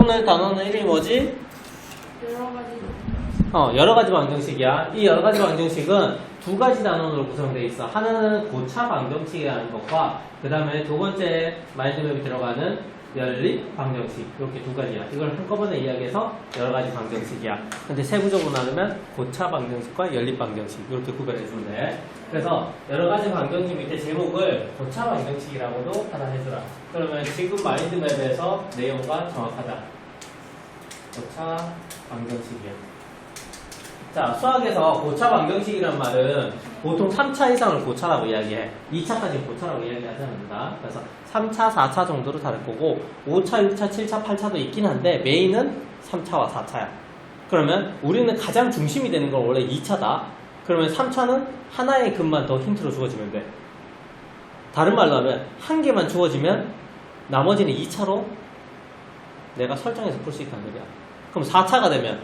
오늘 단어는 이름이 뭐지? 여러 가지 방정식이야. 이 여러 가지 방정식은 두 가지 단원으로 구성되어 있어. 하나는 고차 방정식이라는 것과 그 다음에 두 번째 마인드맵이 들어가는 연립 방정식. 이렇게 두 가지야. 이걸 한꺼번에 이야기해서 여러 가지 방정식이야. 근데 세부적으로 나누면 고차 방정식과 연립 방정식. 이렇게 구별해주면 돼. 그래서 여러 가지 방정식 밑에 제목을 고차 방정식이라고도 하나 해주라. 그러면 지금 마인드맵에서 내용과 정확하다. 고차 방정식이야. 자, 수학에서 고차 방정식이란 말은 보통 3차 이상을 고차라고 이야기해. 2차까지는 고차라고 이야기하지 않는다. 그래서 3차, 4차 정도로 다를 거고 5차, 6차, 7차, 8차도 있긴 한데 메인은 3차와 4차야. 그러면 우리는 가장 중심이 되는 건 원래 2차다. 그러면 3차는 하나의 근만 더 힌트로 주어지면 돼. 다른 말로 하면 한 개만 주어지면 나머지는 2차로 내가 설정해서 풀 수 있다는 거야. 그럼 4차가 되면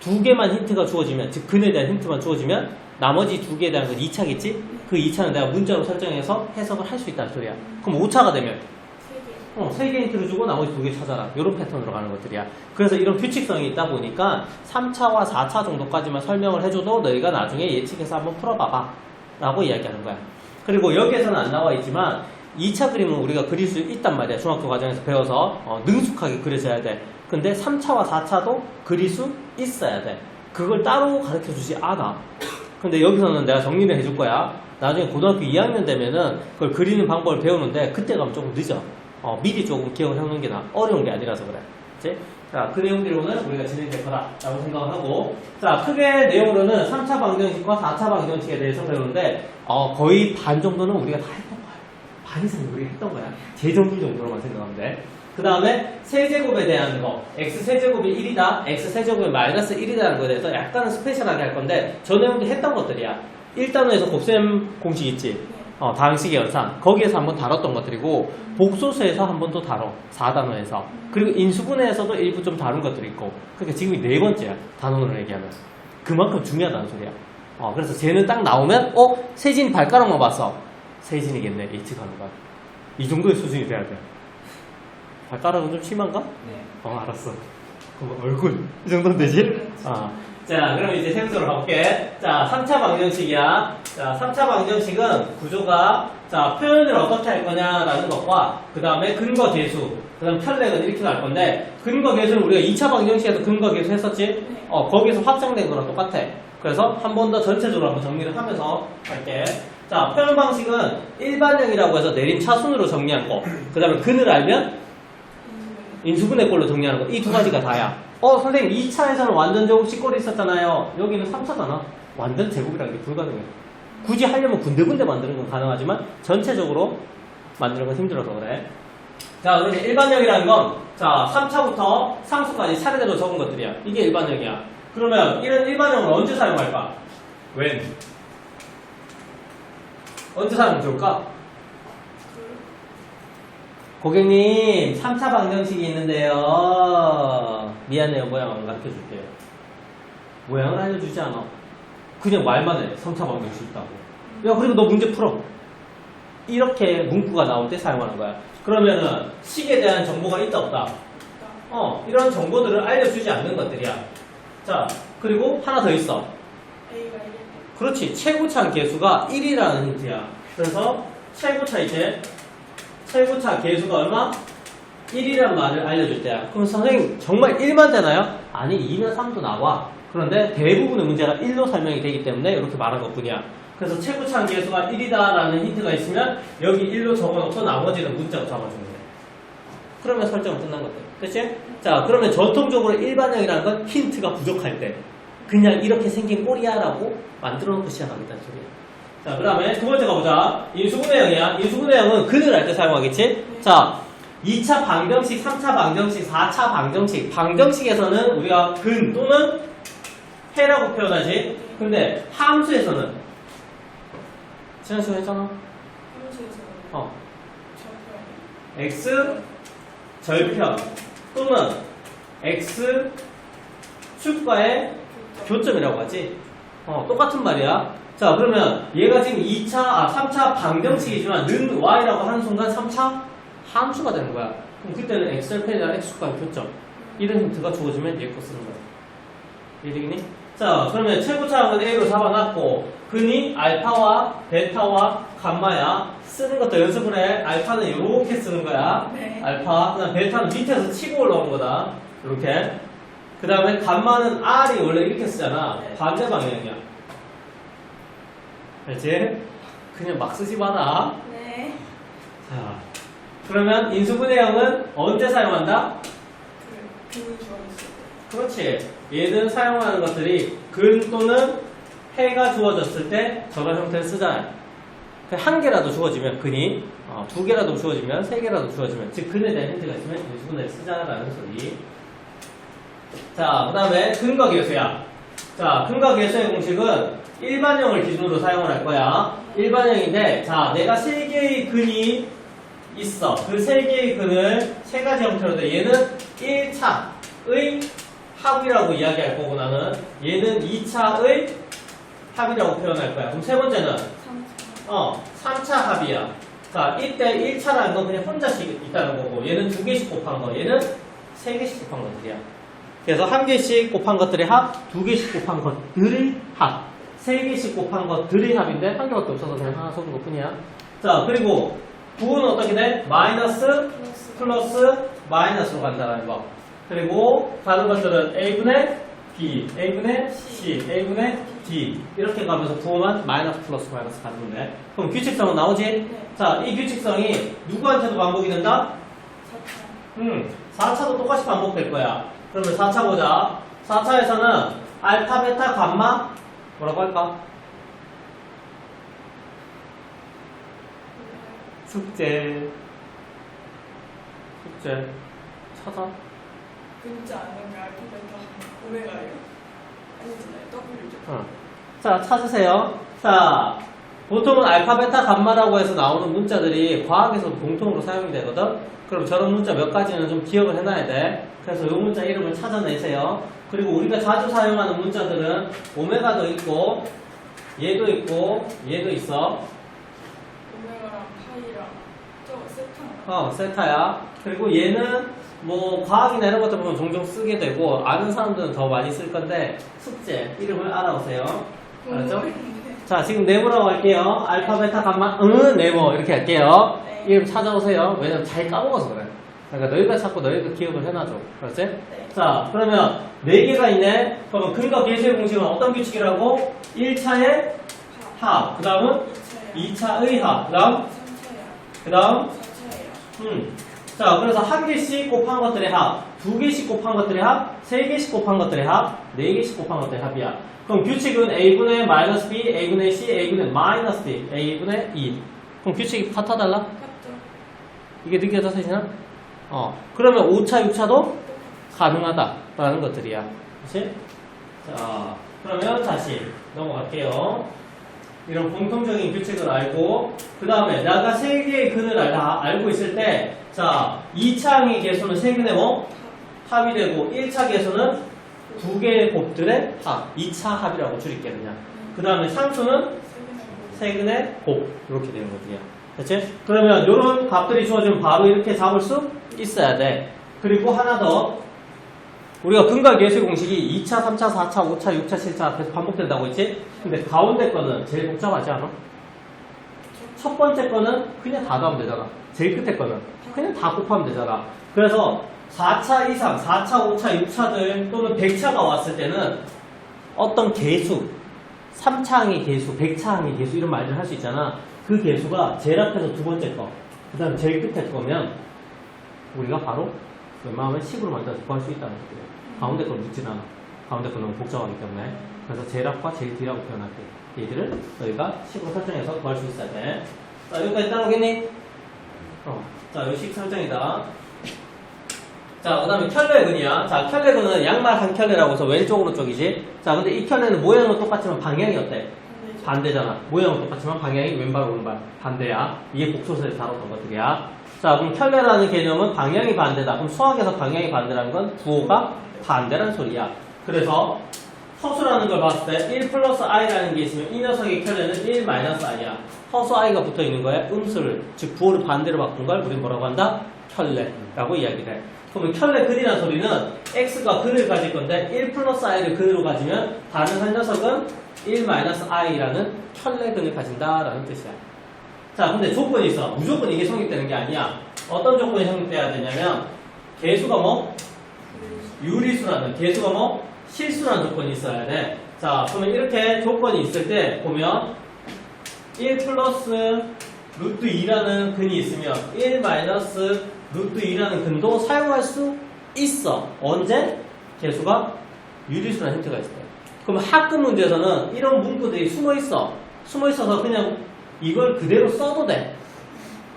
두 개만 힌트가 주어지면, 즉 근에 대한 힌트만 주어지면 나머지 두 개에 대한 건 2차겠지? 그 2차는 내가 문자로 설정해서 해석을 할 수 있다는 소리야. 그럼 5차가 되면 3개 힌트를 주고 나머지 2개 찾아라. 이런 패턴으로 가는 것들이야. 그래서 이런 규칙성이 있다 보니까 3차와 4차 정도까지만 설명을 해줘도 너희가 나중에 예측해서 한번 풀어봐봐 라고 이야기하는 거야. 그리고 여기에서는 안 나와 있지만 2차 그림은 우리가 그릴 수 있단 말이야. 중학교 과정에서 배워서 능숙하게 그려져야 돼. 근데 3차와 4차도 그릴 수 있어야 돼. 그걸 따로 가르쳐주지 않아. 근데 여기서는 내가 정리를 해줄 거야. 나중에 고등학교 2학년 되면은 그걸 그리는 방법을 배우는데 그때 가면 조금 늦어. 미리 조금 기억을 해놓는 게 나아. 어려운 게 아니라서 그래. 그치? 자, 그 내용들로는 우리가 진행될 거다라고 생각을 하고, 자, 크게 내용으로는 3차 방정식과 4차 방정식에 대해서 배우는데 거의 반 정도는 우리가 다 했던 거야. 반 이상 우리가 했던 거야. 재정리 정도로만 생각하면 돼. 그 다음에 세제곱에 대한 거, x세제곱이 1이다, x세제곱이 마이너스 1이다라는 거에 대해서 약간은 스페셜하게 할 건데 저 내용도 했던 것들이야. 1단원에서 곱셈 공식 있지? 다항식의 연산, 거기에서 한번 다뤘던 것들이고 복소수에서 한 번 또 다뤄, 4단원에서. 그리고 인수분해에서도 일부 좀 다룬 것들이 있고. 그러니까 지금이 네 번째야, 단원으로 얘기하면. 그만큼 중요하다는 소리야. 그래서 쟤는 딱 나오면 세진이 발가락만 봤어, 세진이겠네, 예측하는 거야. 이 정도의 수준이 돼야 돼. 발가락은 좀 심한가? 네. 알았어. 그럼 얼굴 이 정도면 되지? 자, 그럼 이제 세부적으로 가볼게. 자, 3차 방정식이야. 자, 3차 방정식은 구조가, 자, 표현을 어떻게 할 거냐라는 것과 그 다음에 근거 계수, 그 다음 편렉은 이렇게 갈 건데, 근거 계수는 우리가 2차 방정식에서 근거 계수 했었지? 거기에서 확장된 거랑 똑같아. 그래서 한 번 더 전체적으로 한번 정리를 하면서 할게. 자, 표현 방식은 일반형이라고 해서 내림 차순으로 정리한 거, 그 다음에 근을 알면 인수분해 꼴로 정리하는 거. 이 두 가지가 다야. 선생님 2차에서는 완전 제곱 식꼴이 있었잖아요. 여기는 3차잖아. 완전 제곱이라는 게 불가능해. 굳이 하려면 군데군데 만드는 건 가능하지만 전체적으로 만드는 건 힘들어서 그래. 자, 그러면 일반형이라는 건, 자, 3차부터 상수까지 차례대로 적은 것들이야. 이게 일반형이야. 그러면 이런 일반형을 언제 사용할까? when? 언제 사용하면 좋을까? 고객님, 3차 방정식이 있는데요. 미안해요, 모양 안 가르쳐 줄게요. 모양을 알려주지 않아. 그냥 말만 해. 3차 방정식 있다고. 야, 그리고 너 문제 풀어. 이렇게 문구가 나올 때 사용하는 거야. 그러면은 식에 대한 정보가 있다 없다? 이런 정보들을 알려주지 않는 것들이야. 자, 그리고 하나 더 있어. 그렇지. 최고차 계수가 1이라는 힌트야. 그래서 최고차 이제 최고차 계수가 얼마? 1이라는 말을 알려줄 때야. 그럼 선생님 정말 1만 되나요? 아니, 2면 3도 나와. 그런데 대부분의 문제가 1로 설명이 되기 때문에 이렇게 말한 것뿐이야. 그래서 최고차 계수가 1이다라는 힌트가 있으면 여기 1로 적어놓고 나머지는 문자로 잡아주는 거야. 그러면 설정은 끝난 것들. 그치? 자, 그러면 전통적으로 일반형이라는 건 힌트가 부족할 때 그냥 이렇게 생긴 꼴이야 라고 만들어놓고 시작하겠다는 소리야. 자, 그 다음에 두 번째 가보자. 인수분해형이야. 인수분해형은 근을 할 때 사용하겠지? 자, 2차 방정식, 3차 방정식, 4차 방정식. 방정식에서는 우리가 근 또는 해라고 표현하지. 근데 함수에서는 지난 시간에 했잖아. x 절편 또는 x 축과의 교점이라고 하지. 똑같은 말이야. 자, 그러면 얘가 지금 3차 방정식이지만 는 y라고 하는 순간 3차 함수가 되는 거야. 그럼 그때는 엑셀펜이랑 X축과의 교점 이런 힌트가 주어지면 얘 거 쓰는 거야. 이해되겠니? 자, 그러면 최고차항은 A로 잡아놨고 근이 알파와 베타와 감마야. 쓰는 것도 연습을 해. 알파는 이렇게 쓰는 거야. 네. 알파. 그다음 베타는 밑에서 치고 올라온 거다. 이렇게. 그 다음에 감마는 R이 원래 이렇게 쓰잖아. 네. 반대 방향이야. 알지? 그냥 막 쓰지 마라. 네. 자, 그러면 인수분해형은 언제 사용한다? 근이 주어졌을 때. 그렇지. 얘는 사용하는 것들이 근 또는 해가 주어졌을 때 저런 형태를 쓰잖아요. 한 개라도 주어지면 근이, 두 개라도 주어지면, 세 개라도 주어지면, 즉 근에 대한 힌트가 있으면 인수분해를 쓰자라는 소리. 자, 그 다음에 근과 계수야. 자, 근과 계수의 공식은 일반형을 기준으로 사용을 할 거야. 일반형인데, 자, 내가 세 개의 근이 있어. 그 세 개의 근을 세 가지 형태로 돼. 얘는 1차의 합이라고 이야기할 거고 나는 얘는 2차의 합이라고 표현할 거야. 그럼 세 번째는 3차 합이야. 자, 이때 1차라는 건 그냥 혼자씩 있다는 거고 얘는 두 개씩 곱한 거, 얘는 세 개씩 곱한 것들이야. 그래서 한 개씩 곱한 것들의 합, 두 개씩 곱한 것들의 합, 세 개씩 곱한 것들의 합인데 한 개밖에 없어서 그냥 하나 섞은 것 뿐이야. 자, 그리고 부호는 어떻게 돼? 마이너스, 플러스, 마이너스로 간다는 거. 그리고 다른 것들은 A분의 B, A분의 C, A분의 D 이렇게 가면서 부호만 마이너스, 플러스, 마이너스 가는 건데 그럼 규칙성은 나오지? 네. 자, 이 규칙성이 누구한테도 반복이 된다? 4차도 똑같이 반복될 거야. 그러면 4차 보자. 4차에서는 알파, 베타, 감마 뭐라고 할까? 숙제 찾아. 문자 아니면 알파벳 오메가예요? 아니잖아요. W죠. 자, 찾으세요. 자, 보통은 알파, 베타, 감마라고 해서 나오는 문자들이 과학에서 공통으로 사용이 되거든? 그럼 저런 문자 몇 가지는 좀 기억을 해놔야 돼. 그래서 이 문자 이름을 찾아내세요. 그리고 우리가 자주 사용하는 문자들은 오메가도 있고, 얘도 있고, 얘도 있어. 오메가랑 파이랑 저 세타인가? 세타야. 그리고 얘는 뭐 과학이나 이런 것들 보면 종종 쓰게 되고 아는 사람들은 더 많이 쓸 건데 숙제 이름을 알아보세요. 알았죠? 자, 지금 네모라고 할게요. 알파, 베타, 감마, 네모 이렇게 할게요. 네. 이름 찾아오세요. 왜냐면 잘 까먹어서 그래. 그러니까 너희가 자꾸 너희가 기억을 해놔줘. 그렇지? 네. 자, 그러면 4개가 있네. 그러면 근과 계수의 공식은 어떤 규칙이라고? 1차의 합, 그 다음은 2차의 합, 그 다음 4차예요. 자, 그래서 한 개씩 곱한 것들의 합, 두 개씩 곱한 것들의 합, 세 개씩 곱한 것들의 합, 네 개씩 곱한 것들의 합이야. 그럼 규칙은 A분의 마이너스 B, A분의 C, A분의 마이너스 D, A분의 2. 그럼 규칙이 같아 달라? 같죠? 이게 느껴져서 되시나? 그러면 5차, 6차도 가능하다라는 것들이야. 그치? 자, 그러면 다시 넘어갈게요. 이런 공통적인 규칙을 알고 그 다음에 내가 세 개의 근을 알고 있을 때 자, 2차항의 개수는 세 근의 뭐? 합이 되고 1차 개수는 두 개의 곱들의 합 2차 합이라고 줄일게 그냥 그 다음에 상수는 세 근의 곱 이렇게 되는 것들이야. 그치? 그러면 이런 값들이 주어지면 바로 이렇게 잡을 수 있어야 돼. 그리고 하나 더 우리가 근과 계수의 공식이 2차, 3차, 4차, 5차, 6차, 7차 앞에서 반복된다고 했지? 근데 가운데 거는 제일 복잡하지 않아? 첫 번째 거는 그냥 다 더하면 되잖아. 제일 끝에 거는 그냥 다 곱하면 되잖아. 그래서 4차 이상, 4차, 5차, 6차들 또는 100차가 왔을 때는 어떤 개수, 3차항의 개수, 100차항의 개수 이런 말들 할 수 있잖아. 그 개수가 제일 앞에서 두 번째 거, 그 다음 제일 끝에 거면 우리가 바로 웬만하면 10으로 만들어서 구할 수 있다는 거예요. 가운데 걸 묻진 않아. 가운데 건 너무 복잡하기 때문에. 그래서 제일 앞과 제일 뒤라고 표현할게. 얘들을 너희가 10으로 설정해서 구할 수 있어야 돼. 자, 여기까지 따라오겠니? 자, 여기 10 설정이다. 자, 그 다음에 켤레 근이야. 자, 켤레 근은 양말 한 켤레라고 해서 왼쪽 오른쪽이지. 자, 근데 이 켤레는 모양은 똑같지만 방향이 어때? 반대잖아. 모양은 똑같지만 방향이 왼발 오른발 반대야. 이게 복소설에서 다뤘던 것들이야. 자, 그럼 켤레라는 개념은 방향이 반대다. 그럼 수학에서 방향이 반대라는 건 부호가 반대라는 소리야. 그래서 허수라는 걸 봤을 때 1 플러스 i라는 게 있으면 이 녀석의 켤레는 1 마이너스 i야. 허수 i가 붙어 있는 거에 음수를, 즉 부호를 반대로 바꾼 걸 우리 뭐라고 한다? 켤레라고 이야기를 해. 그러면 켤레 근이라는 소리는 x가 근을 가질 건데 1 플러스 i를 근으로 가지면 가능한 녀석은 1 마이너스 i라는 켤레 근을 가진다라는 뜻이야. 자, 근데 조건이 있어. 무조건 이게 성립되는 게 아니야. 어떤 조건이 성립돼야 되냐면 개수가 뭐? 유리수라는, 개수가 뭐? 실수라는 조건이 있어야 돼. 자, 그러면 이렇게 조건이 있을 때 보면 1 플러스 루트 2라는 근이 있으면 1 마이너스 루트 2라는 근도 사용할 수 있어. 언제? 개수가 유리수라는 힌트가 있을 때. 그럼 학급 문제에서는 이런 문구들이 숨어 있어. 숨어 있어서 그냥 이걸 그대로 써도 돼.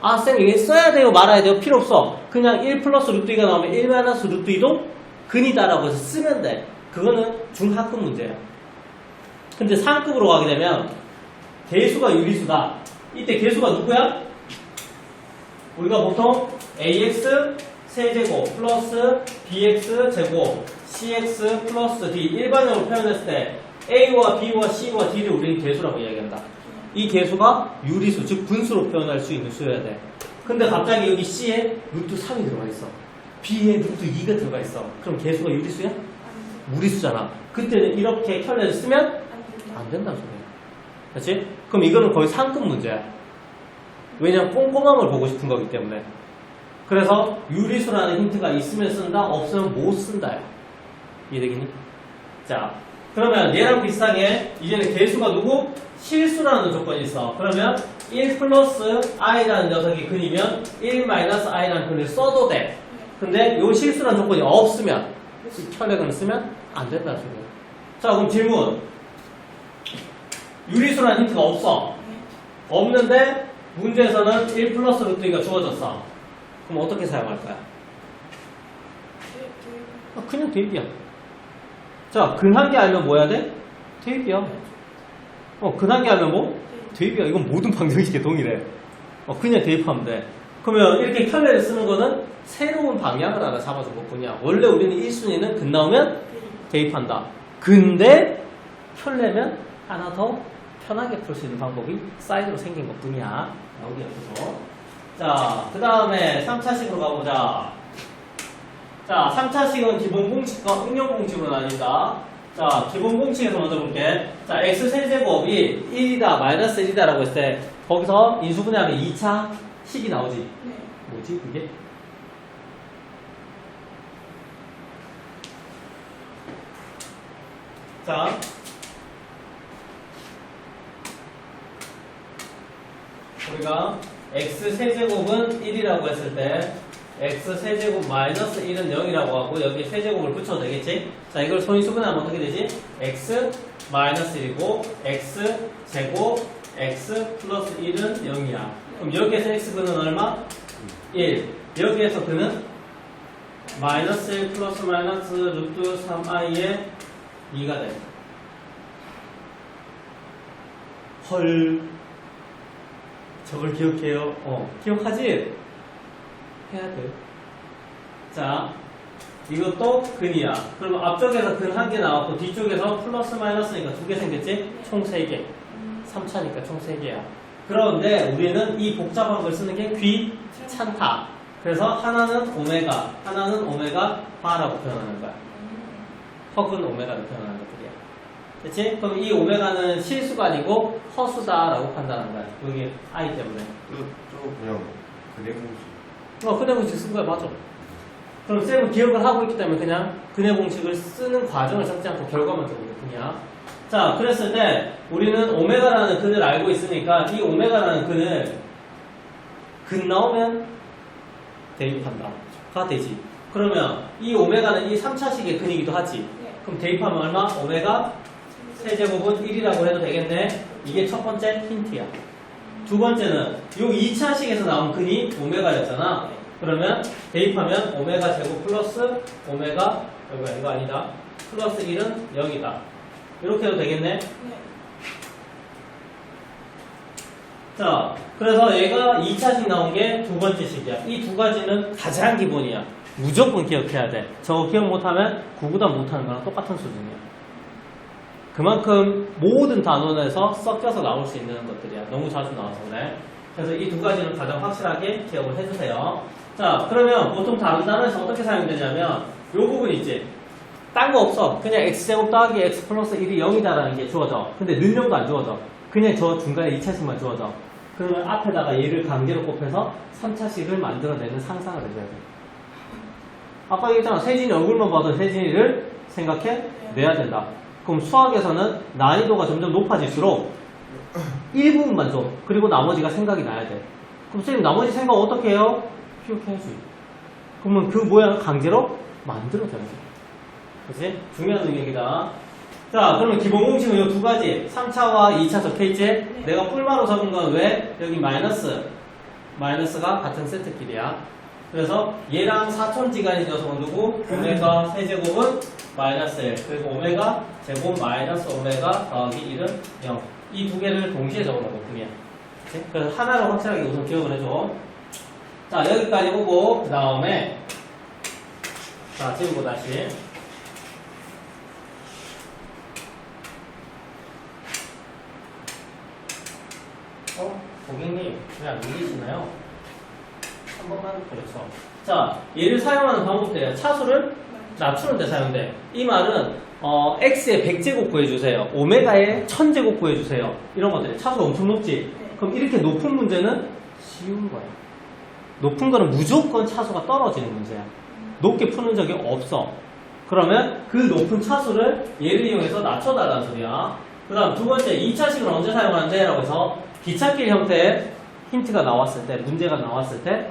아, 쌤, 이게 써야 돼요? 말아야 돼요? 필요 없어. 그냥 1 플러스 루트 2가 나오면 1 마이너스 루트 2도 근이다라고 해서 쓰면 돼. 그거는 중학급 문제야. 근데 상급으로 가게 되면 개수가 유리수다. 이때 개수가 누구야? 우리가 보통 ax 세제곱 플러스 bx 제곱 cx 플러스 d 일반적으로 표현했을 때 a와 b와 c와 d를 우리는 개수라고 이야기한다. 이 개수가 유리수, 즉 분수로 표현할 수 있는 수여야 돼. 근데 갑자기 여기 c에 루트 3이 들어가 있어. b에 루트 2가 들어가 있어. 그럼 개수가 유리수야? 무리수잖아. 그때는 이렇게 켤레를 쓰면 안 된다는 소리야. 그렇지? 그럼 이거는 거의 상급 문제야. 왜냐면 꼼꼼함을 보고 싶은 거기 때문에. 그래서 유리수라는 힌트가 있으면 쓴다, 없으면 못 쓴다야. 이해되겠니? 자, 그러면 얘랑 비슷하게 이제는 개수가 누구? 실수라는 조건이 있어. 그러면 1 플러스 i라는 녀석이 근이면 1 마이너스 i라는 근을 써도 돼. 근데 요 실수라는 조건이 없으면 이 켤레근을 쓰면 안 된다는 소리야. 자, 그럼 질문. 유리수라는 힌트가 없어. 없는데 문제에서는 1 플러스 루트 2가 주어졌어. 그럼 어떻게 사용할 거야? 그냥 대입이야. 자, 근 한 개 알면 뭐 해야 돼? 대입이야. 근 한 개 알면 뭐? 대입이야. 이건 모든 방정식에 동일해. 그냥 대입하면 돼. 그러면 이렇게 켤레를 쓰는 거는 새로운 방향을 하나 잡아준 것 뿐이야. 원래 우리는 1순위는 근 나오면 대입한다. 근데 켤레면 하나 더 편하게 풀 수 있는 방법이 사이드로 생긴 것 뿐이야. 여기 옆에서. 자, 그 다음에 3차식으로 가보자. 자, 3차식은 기본 공식과 응용 공식으로 나뉜다. 자, 기본 공식에서 먼저 볼게. 자, x세제곱이 1이다, 마이너스 1이다 라고 했을 때, 거기서 인수분해하면 2차 식이 나오지. 네. 뭐지, 그게? 자, 우리가 x세제곱은 1이라고 했을 때 x세제곱 마이너스 1은 0이라고 하고 여기 세제곱을 붙여도 되겠지? 자, 이걸 소인수분해하면 어떻게 되지? x 마이너스 1이고 x제곱 x 플러스 1은 0이야. 그럼 여기에서 x근은 얼마? 1. 여기에서 근은 마이너스 1 플러스 마이너스 루트 3i의 2가 돼. 헐. 저걸 기억해요. 기억하지? 해야 돼. 자, 이것도 근이야. 그러면 앞쪽에서 근 한 개 나왔고 뒤쪽에서 플러스 마이너스니까 두 개 생겼지? 총 3개. 3차니까 총 3개야. 그런데 우리는 이 복잡한 걸 쓰는 게 귀찮다. 그래서 하나는 오메가, 하나는 오메가 바라고 표현하는 거야. 허근 오메가를 표현하는 것들이야. 그치? 그럼 이 오메가는 실수가 아니고 허수다라고 판단한 거야. 여기 I 때문에. 저 그냥 근해 공식. 근해 공식 쓴 거야, 맞아. 그럼 쌤은 기억을 하고 있기 때문에 그냥 근해 공식을 쓰는 과정을 적지 않고 결과만 적을 뿐이야. 자, 그랬을 때 우리는 오메가라는 근을 알고 있으니까 이 오메가라는 근을 근 나오면 대입한다가 되지. 그러면 이 오메가는 이 3차식의 근이기도 하지. 네. 그럼 대입하면 얼마? 오메가 세제곱은 1이라고 해도 되겠네. 이게 첫 번째 힌트야. 두 번째는 요 2차식에서 나온 근이 오메가였잖아. 그러면 대입하면 오메가 제곱 플러스 오메가 이거 아니다. 플러스 1은 0이다. 이렇게 해도 되겠네. 네. 자, 그래서 얘가 2차식 나온 게 두 번째 식이야. 이 두 가지는 가장 기본이야. 무조건 기억해야 돼. 저거 기억 못하면 구구단 못하는 거랑 똑같은 수준이야. 그만큼 모든 단원에서 섞여서 나올 수 있는 것들이야. 너무 자주 나와서 그래. 그래서 이 두 가지는 가장 확실하게 기억을 해주세요. 자, 그러면 보통 다른 단어에서 어떻게 사용되냐면 요 부분 있지. 딴 거 없어. 그냥 x제곱 더하기 x 플러스 1이 0이다라는 게 주어져. 근데 늘령도 안 주어져. 그냥 저 중간에 2차식만 주어져. 그러면 앞에다가 얘를 강제로 곱해서 3차식을 만들어내는 상상을 해줘야 돼. 아까 얘기했잖아. 세진이 얼굴만 봐도 세진이를 생각해내야 된다. 그럼 수학에서는 난이도가 점점 높아질수록 일부분만 줘. 그리고 나머지가 생각이 나야 돼. 그럼 선생님 나머지 생각 어떻게 해요? 기억해야지. 그러면 그 모양을 강제로 만들어줘야 돼. 그치? 중요한 능력이다. 자, 그러면 기본 공식은 이 두 가지. 3차와 2차 적혀있지? 네. 내가 뿔마로 적은 건 왜? 여기 마이너스가 같은 세트끼리야. 그래서 얘랑 사촌지간인 녀석은 누구? 오메가 세제곱은 마이너스 1. 그리고 오메가 제곱 마이너스 오메가 더하기 1은 0. 이 두 개를 동시에 적어놓은 뿐이야. 그치? 그래서 하나를 확실하게 우선 기억을 해줘. 자, 여기까지 보고, 그 다음에, 자, 지우고 다시. 고객님, 왜 안 믿으시나요? 한 번만, 그렇죠. 자, 얘를 사용하는 방법들이야. 차수를 낮추는 데 사용돼. 이 말은, x의 100제곱 구해주세요. 오메가의 1000제곱 구해주세요. 이런 것들이 차수가 엄청 높지? 그럼 이렇게 높은 문제는 쉬운 거야. 높은 거는 무조건 차수가 떨어지는 문제야. 높게 푸는 적이 없어. 그러면 그 높은 차수를 얘를 이용해서 낮춰달라는 소리야. 그 다음 두 번째, 2차식은 언제 사용하는데? 라고 해서 기찻길 형태의 힌트가 나왔을 때, 문제가 나왔을 때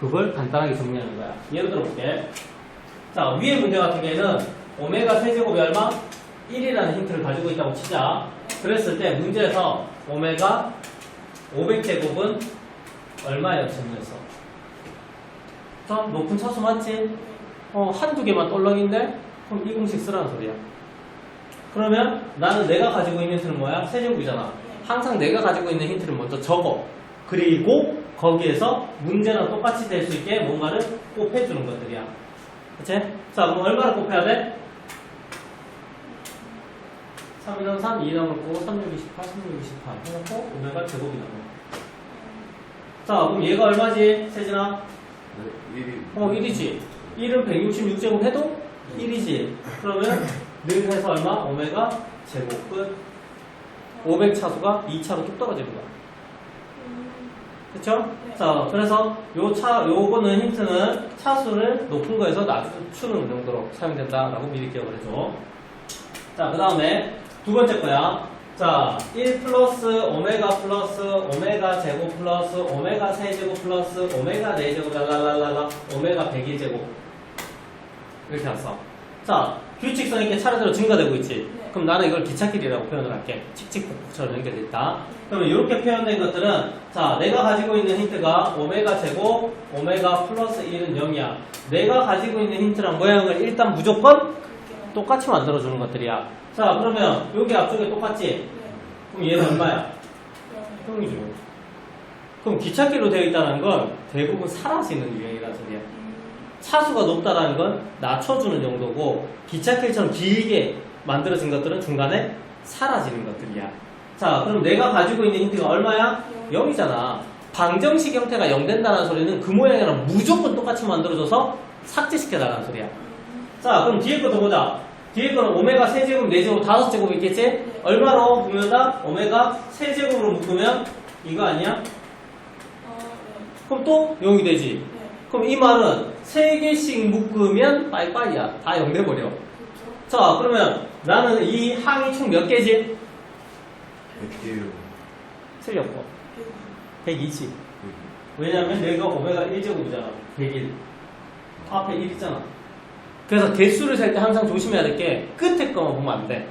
그걸 간단하게 정리하는 거야. 예를 들어 볼게. 자, 위에 문제 같은 경우에는 오메가 세제곱이 얼마? 1이라는 힌트를 가지고 있다고 치자. 그랬을 때 문제에서 오메가 500제곱은 얼마예요? 질문에서. 자, 높은 차수 맞지? 한두 개만 떨렁인데? 그럼 이 공식 쓰라는 소리야. 그러면 나는 내가 가지고 있는 힌트는 뭐야? 세제곱이잖아. 항상 내가 가지고 있는 힌트를 먼저 적어. 그리고 거기에서 문제랑 똑같이 될 수 있게 뭔가를 곱해주는 것들이야. 그치? 자, 그럼 얼마를 곱해야 돼? 3, 2, 3, 2 남았고 3, 6, 28, 3, 6, 28 해놓고 오메가 제곱이 남아. 자, 그럼 얘가 얼마지? 세진아? 1이 1이지. 1은 166제곱 해도 1이지. 그러면 늘 해서 얼마? 오메가 제곱 끝. 500차수가 2차로 뚝 떨어지는 거야. 그쵸? 네. 자, 그래서 요거는 힌트는 차수를 높은 거에서 낮추는 정도로 사용된다라고 미리 기억을 해줘. 자, 그 다음에 두 번째 거야. 자, 1 플러스 오메가 플러스 오메가 제곱 플러스 오메가 세제곱 플러스 오메가 4제곱 랄랄랄랄라 오메가 101제곱 이렇게 왔어. 자, 규칙성 있게 차례대로 증가되고 있지. 네. 그럼 나는 이걸 기찻길이라고 표현을 할게. 칙칙폭폭처럼 연결돼 있다. 그러면 이렇게 표현된 것들은 자, 내가 가지고 있는 힌트가 오메가 제곱 오메가 플러스 1은 0이야. 내가 가지고 있는 힌트랑 모양을 일단 무조건 그렇게 똑같이 만들어주는 것들이야. 자, 그러면 여기 앞쪽에 똑같지? 네. 그럼 얘는 얼마야? 0이죠. 그럼 기찻길로 되어 있다는 건 대부분 사라지는 유형이라는 소리야. 차수가 높다라는 건 낮춰주는 정도고 기찻길처럼 길게 만들어진 것들은 중간에 사라지는 것들이야. 자, 그럼 내가 가지고 있는 힌트가 얼마야? 0이잖아. 방정식 형태가 0 된다는 소리는 그 모양이랑 무조건 똑같이 만들어줘서 삭제시켜달라는 소리야. 자, 그럼 뒤에 것도 보자. 뒤에 거는 오메가 세제곱, 4제곱, 5제곱 있겠지? 얼마로 묶는다? 오메가 세제곱으로 묶으면 이거 아니야? 그럼 또 0이 되지. 그럼 이 말은 3개씩 묶으면 빠이빠이야. 다 0 돼버려. 그렇죠. 자, 그러면 나는 이 항이 총 몇 개지? 100개요. 틀렸고 102지. 왜냐면 내가 오메가 1제곱이잖아. 101. 앞에 1 있잖아. 그래서 개수를 셀 때 항상 조심해야 될 게 끝에 거만 보면 안 돼.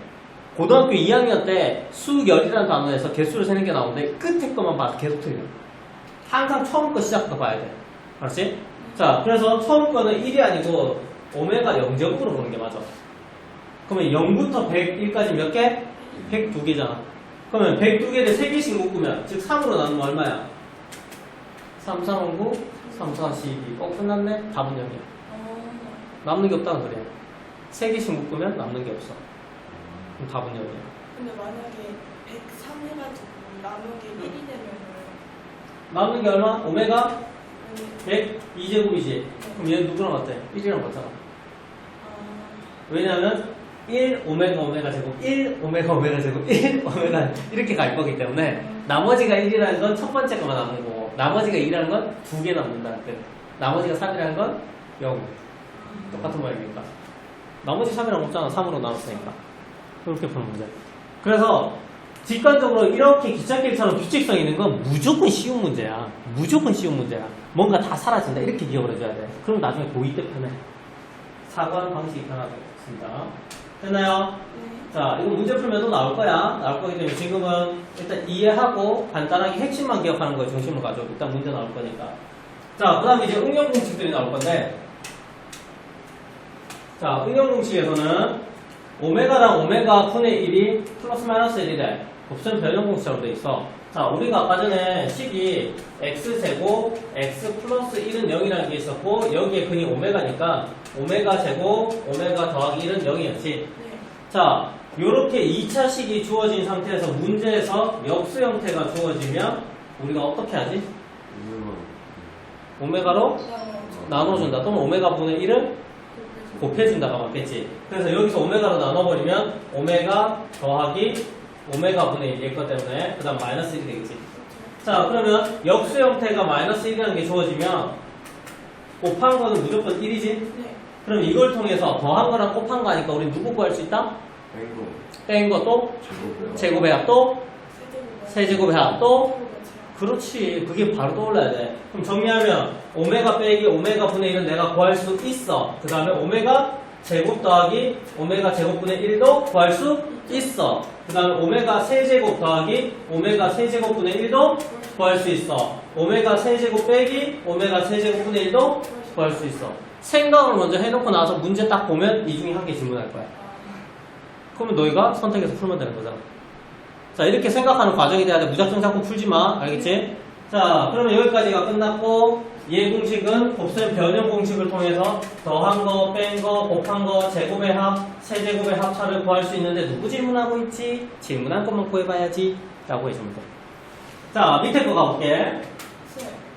고등학교 2학년 때 수열이라는 단어에서 개수를 세는 게 나오는데 끝에 거만 봐도 계속 틀려. 항상 처음 거 시작부터 봐야 돼. 알았지? 자, 그래서 처음 거는 1이 아니고 오메가 0제곱으로 보는 게 맞아. 그러면 0부터 101까지 몇 개? 102개잖아. 그러면 102개를 3개씩 묶으면, 즉 3으로 나누면 얼마야? 3, 3, 5, 9, 3, 4, 12. 끝났네? 답은 0이야. 남는 게 없다는 소리야. 3개씩 묶으면 남는 게 없어. 그럼 답은 0이야. 근데 만약에 103 해가지고 남은 게 1이 되면은 남는 게 얼마? 오메가 102제곱이지. 그럼 얘는 누구랑 같아? 1이랑 같잖아. 왜냐면 1 오메가 오메가 제곱 1 오메가 오메가 제곱 1 오메가 이렇게 갈 거기 때문에 나머지가 1이라는 건 첫 번째 거만 남는 거고 나머지가 2라는 건 두 개 남는다는 뜻. 나머지가 3이라는 건 0. 똑같은 말이니까. 나머지 3이랑 없잖아. 3으로 나눴으니까. 그렇게 푸는 문제. 그래서 직관적으로 이렇게 기찻길처럼 규칙성 있는 건 무조건 쉬운 문제야. 무조건 쉬운 문제야. 뭔가 다 사라진다. 이렇게 기억을 해줘야 돼. 그럼 나중에 고2 때 편해. 사고하는 방식이 편하겠습니다. 됐나요? 자, 이거 문제 풀면 또 나올 거야. 나올 거기 때문에 지금은 일단 이해하고 간단하게 핵심만 기억하는 거에 중심을 가져. 일단 문제 나올 거니까. 자, 그 다음에 이제 응용 공식들이 나올 건데, 자, 응용 공식에서는 오메가랑 오메가 분의 1이 플러스 마이너스 1이래. 곱셈 변형 공식처럼 돼 있어. 자, 우리가 아까 전에 식이 x제곱 x 플러스 1은 0이라는 게 있었고 여기에 근이 오메가니까 오메가 제곱 오메가 더하기 1은 0이었지. 자, 요렇게 2차 식이 주어진 상태에서 문제에서 역수 형태가 주어지면 우리가 어떻게 하지? 오메가로 나눠준다. 또는 오메가 분의 1을 곱해준다가 맞겠지. 그래서 여기서 오메가로 나눠버리면 오메가 더하기 오메가 분의 1일 것 때문에 그 다음 마이너스 1이 되겠지. 자, 그러면 역수 형태가 마이너스 1이라는 게 주어지면 곱한 거는 무조건 1이지? 그럼 이걸 통해서 더한 거랑 곱한 거 하니까 우리 누구 구할 수 있다? 뺀 거 또? 제곱의 합 또? 세제곱의 합 또? 그렇지. 그게 바로 떠올라야 돼. 그럼 정리하면 오메가 빼기 오메가 분의 1은 내가 구할 수 있어. 그 다음에 오메가 제곱 더하기 오메가 제곱분의 1도 구할 수 있어. 그 다음에 오메가 세제곱 더하기 오메가 세제곱분의 1도 구할 수 있어. 오메가 세제곱 빼기 오메가 세제곱분의 1도 구할 수 있어. 생각을 먼저 해놓고 나서 문제 딱 보면 이 중에 한 개 질문할 거야. 그러면 너희가 선택해서 풀면 되는 거잖아. 자, 이렇게 생각하는 과정이 돼야 돼. 무작정 자꾸 풀지 마. 알겠지? 자, 그러면 여기까지가 끝났고 얘 공식은 곱셈 변형 공식을 통해서 더한 거, 뺀 거, 곱한 거, 제곱의 합, 세제곱의 합차를 구할 수 있는데 누구 질문하고 있지? 질문한 것만 구해봐야지 라고 해주면 돼. 자, 밑에 거 가볼게.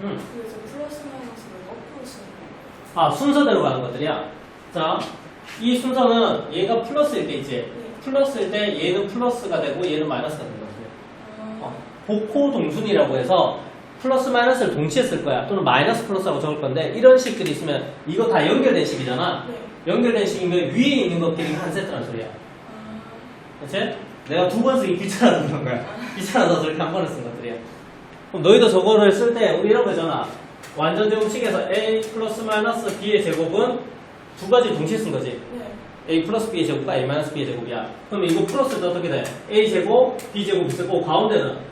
그래서 플러스 마이너스를 거꾸로 쓰는 거예요? 아, 순서대로 가는 것들이야. 자, 이 순서는 얘가 플러스일 때 있지? 플러스일 때 얘는 플러스가 되고 얘는 마이너스가 되는 거지. 복호 동순이라고 해서 플러스 마이너스를 동시에 쓸 거야. 또는 마이너스 플러스라고 적을 건데 이런 식들이 있으면 이거 다 연결된 식이잖아. 연결된 식이면 위에 있는 것끼리 한 세트란 소리야. 그치? 내가 두 번 쓰기 귀찮아서 그런 거야. 귀찮아서 저렇게 한 번에 쓴 것들이야. 그럼 너희도 저거를 쓸 때 우리 이런 거잖아. 완전 제곱식에서 a 플러스 마이너스 b의 제곱은 두 가지 동시에 쓴 거지. a 플러스 b의 제곱과 a 마이너스 b의 제곱이야. 그러면 이거 플러스 때 어떻게 돼? a 제곱, b 제곱 있을 거고 가운데는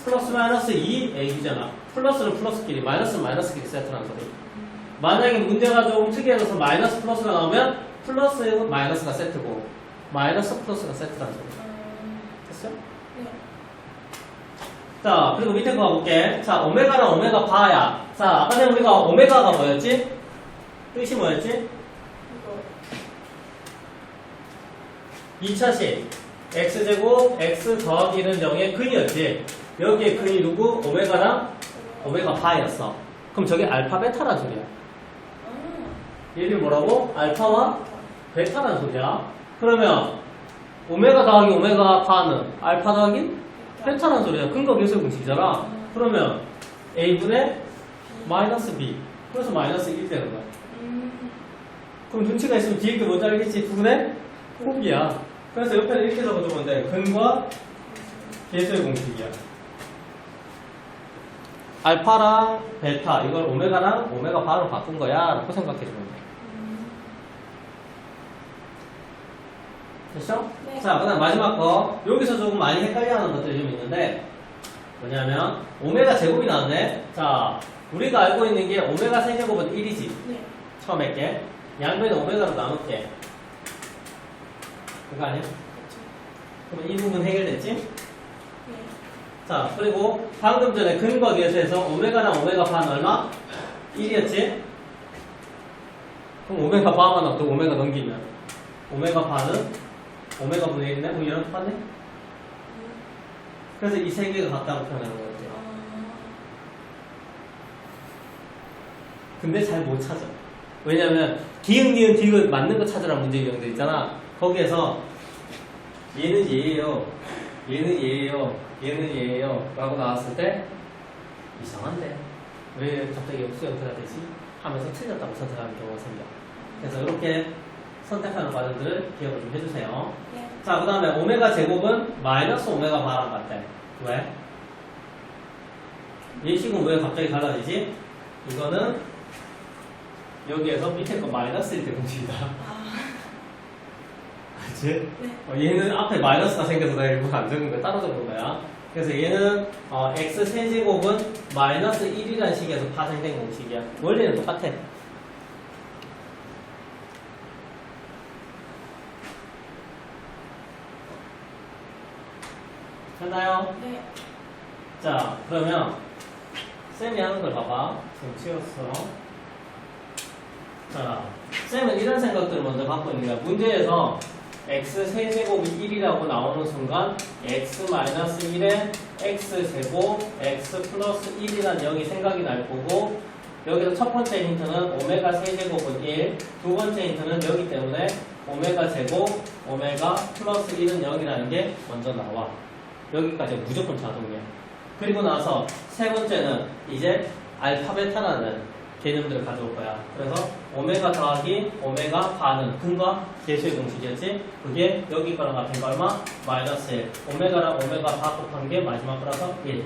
플러스 마이너스 2a잖아. 플러스는 플러스끼리, 마이너스는 마이너스끼리 세트라는 소리. 만약에 문제가 좀 특이해져서 마이너스 플러스가 나오면 플러스 마이너스가 세트고 마이너스 플러스가 세트라는 소리. 됐어요? 자, 그리고 밑에 거 가볼게. 자, 오메가랑 오메가 바야. 자, 아까 전에 우리가 오메가가 뭐였지? 뜻이 뭐였지? 2차식 x제곱 x 더하기 1은 0의 근이었지. 여기에 근이 누구? 오메가랑 오메가 바였어. 그럼 저게 알파 베타란 소리야. 얘를 뭐라고? 알파와 베타란 소리야. 그러면 오메가 더하기 오메가 바는 알파 더하기 베타란 소리야. 근거 계수 공식이잖아. 그러면 a분의 마이너스 b. 그래서 마이너스 1 되는 거야. 그럼 눈치가 있으면 뒤에 게 뭔지 알겠지? 2분의 곱이야. 그래서 옆에는 이렇게 적어주면 돼. 근과 계수의 공식이야. 알파랑 베타, 이걸 오메가랑 오메가 바로 바꾼 거야 라고 생각해주면 돼. 됐죠? 네. 자, 그 다음 마지막 거. 여기서 조금 많이 헷갈려하는 것들이 좀 있는데 뭐냐면 오메가 제곱이 나왔네. 자, 우리가 알고 있는 게 오메가 세제곱은 1이지. 처음에 게 양변에 오메가로 나눌게. 그거 아니야? 그러면 이 부분 해결됐지? 자, 그리고 방금 전에 근거 계수에서 오메가랑 오메가 바는 얼마? 1이었지? 그럼 오메가 바만 놔두고 오메가 넘기면 오메가 바는 오메가 분의 1이네? 그럼 얘랑 똑같네? 그래서 이 세 개가 같다고 표현하는 거지. 근데 잘 못 찾아. 왜냐면 기흥, 니은, 디귿 맞는 거 찾으라는 문제 유형들 있잖아. 거기에서 얘는 얘예요, 얘는 얘예요, 얘는 얘예요 라고 나왔을 때 이상한데 왜 갑자기 역수 형태가 되지? 하면서 틀렸다고 선택하는 경우가 생겨. 그래서 이렇게 선택하는 과정들을 기억을 좀 해주세요. 네. 자, 그 다음에 오메가 제곱은 마이너스 오메가 바랑 같대. 왜? 예식은 왜 갑자기 달라지지? 이거는 여기에서 밑에 거 마이너스일 때 공식이다. 그치? 네. 얘는 앞에 마이너스가 생겨서 내가 일부러 안 적은 거야. 따로 적은 거야. 그래서 얘는 x 세제곱은 마이너스 1이라는 식에서 파생된 공식이야. 원리는 똑같아. 됐나요? 네. 자, 그러면 쌤이 하는 걸 봐봐. 지금 치웠어. 자, 쌤은 이런 생각들을 먼저 갖고 있는 거야. 문제에서 x 세제곱이 1이라고 나오는 순간 x-1에 x제곱 x 플러스 1이라는 0이 생각이 날 거고, 여기서 첫 번째 힌트는 오메가 세제곱은 1, 두 번째 힌트는 여기 때문에 오메가 제곱 오메가 플러스 1은 0이라는 게 먼저 나와. 여기까지 무조건 자동이야. 그리고 나서 세 번째는 이제 알파베타라는 개념들을 가져올 거야. 그래서 오메가 더하기 오메가 바는 근과 계수의 공식이었지. 그게 여기 거랑 같은 거 얼마? 마이너스 1. 오메가랑 오메가 바 곱한 게 마지막 거라서 1.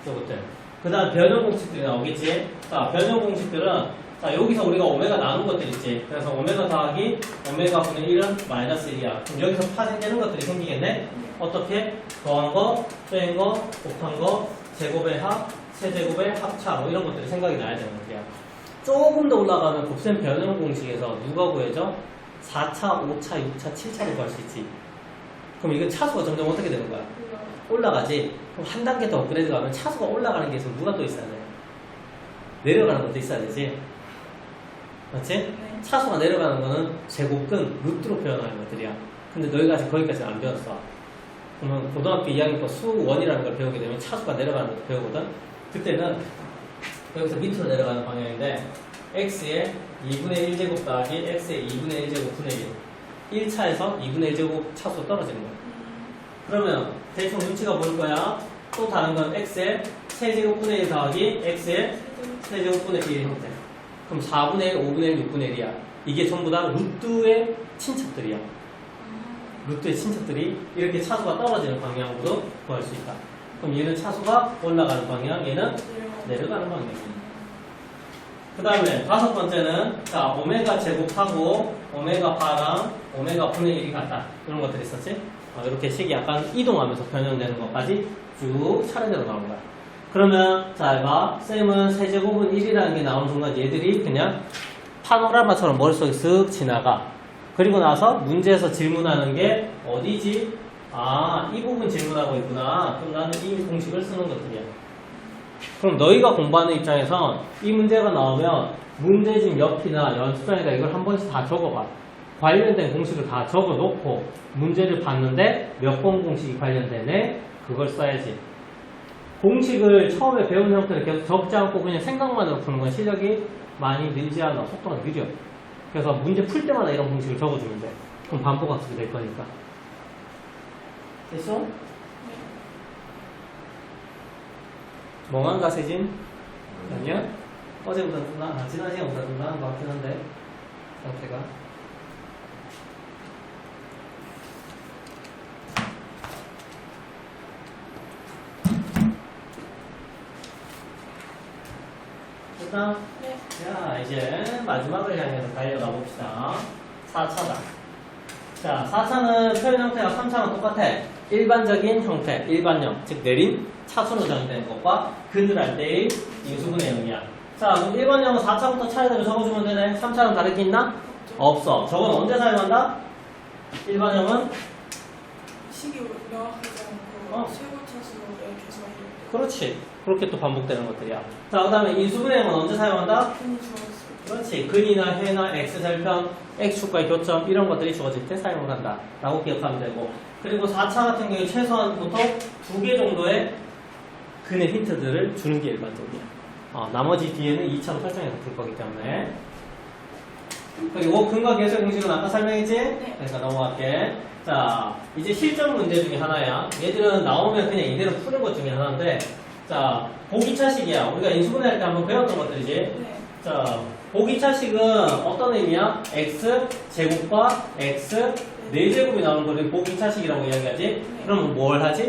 요것들. 그 다음 변형 공식들이 나오겠지. 자, 변형 공식들은 자, 여기서 우리가 오메가 나눈 것들 있지. 그래서 오메가 더하기 오메가 분의 1은 마이너스 1이야. 그럼 여기서 파생되는 것들이 생기겠네? 어떻게? 더한 거, 빼인 거, 곱한 거, 제곱의 합, 세제곱의 합차 뭐 이런 것들이 생각이 나야 되는 거야. 조금 더 올라가면 곱셈 변형 공식에서 누가 구해져? 4차, 5차, 6차, 7차로 구할 수 있지. 그럼 이거 차수가 점점 어떻게 되는 거야? 올라가지. 그럼 한 단계 더 업그레이드 가면 차수가 올라가는 게 있으면 누가 또 있어야 돼? 내려가는 것도 있어야 되지. 맞지? 네. 차수가 내려가는 거는 제곱근, 루트로 표현하는 것들이야. 근데 너희가 아직 거기까지는 안 배웠어. 그러면 고등학교 2학년 거 수1이라는 걸 배우게 되면 차수가 내려가는 것도 배우거든. 그때는 여기서 밑으로 내려가는 방향인데 x의 2분의 1제곱 더하기 x의 2분의 1제곱 분의 1 1차에서 2분의 1제곱 차수 떨어지는 거야. 그러면 대충 눈치가 보일 거야. 또 다른 건 x의 세제곱 분의 1 더하기 x의 세제곱 분의 1 형태. 그럼 4분의 1, 5분의 1, 6분의 1이야. 이게 전부 다 루트의 친척들이야. 루트의 친척들이 이렇게 차수가 떨어지는 방향으로 구할 수 있다. 그럼 얘는 차수가 올라가는 방향, 얘는 내려가는 방향이야. 그 다음에 다섯 번째는 자 오메가 제곱하고 오메가 바랑 오메가 분의 1이 같다. 이런 것들이 있었지? 이렇게 식이 약간 이동하면서 변형되는 것까지 쭉 차례대로 나온 거야. 그러면 자 봐. 쌤은 세제곱은 1이라는 게 나오는 순간 얘들이 그냥 파노라마처럼 머릿속에 쓱 지나가. 그리고 나서 문제에서 질문하는 게 어디지? 아, 이 부분 질문하고 있구나. 그럼 나는 이 공식을 쓰는 것들이야. 그럼 너희가 공부하는 입장에선 이 문제가 나오면 문제집 옆이나 연습장에다 이걸 한 번씩 다 적어봐. 관련된 공식을 다 적어놓고 문제를 봤는데 몇 번 공식이 관련되네? 그걸 써야지. 공식을 처음에 배운 형태를 계속 적지 않고 그냥 생각만으로 푸는 건 실력이 많이 늘지 않아. 속도가 느려. 그래서 문제 풀 때마다 이런 공식을 적어주면 돼. 그럼 반복학습이 될 거니까. 됐어? 멍한가 세진? 아니야? 어제보다 좀 지난 시간보다 좀 나은 것 같긴 한데 상태가. 됐다? 네. 자, 이제 마지막을 향해서 달려가 봅시다. 4차다. 자, 4차는 표현 형태가 3차랑 똑같아. 일반적인 형태, 일반형, 즉 내림, 차수로 정의되는 것과 근을할 때의 인수분의 0이야. 자, 그럼 일반형은 4차부터 차례대로 적어주면 되네. 3차랑 다를 게 있나? 없어. 저건 언제 사용한다? 일반형은? 식이 명확하지 않고 최고 차수의 개수가 이렇게 그렇지. 그렇게 또 반복되는 것들이야. 자, 그 다음에 인수분의 0은 언제 사용한다? 흔히 주어졌어요. 그렇지. 근이나 해나 x절편, x축과의 교점 이런 것들이 주어질 때 사용을 한다 라고 기억하면 되고, 그리고 4차 같은 경우에 최소한 보통 2개 정도의 근의 힌트들을 주는 게 일반적이야. 나머지 뒤에는 2차로 설정해서 풀 거기 때문에. 그리고 근과 계수의 공식은 아까 설명했지? 네. 그러니까 넘어갈게. 자, 이제 실전 문제 중에 하나야. 얘들은 나오면 그냥 이대로 푸는 것 중에 하나인데, 자, 보기차식이야. 우리가 인수분해할 때 한번 배웠던 것들이지? 네. 자, 보기차식은 어떤 의미야? x 제곱과 x 4제곱이 나오는 거를 보기차식이라고 이야기하지? 네. 그러면 뭘 하지?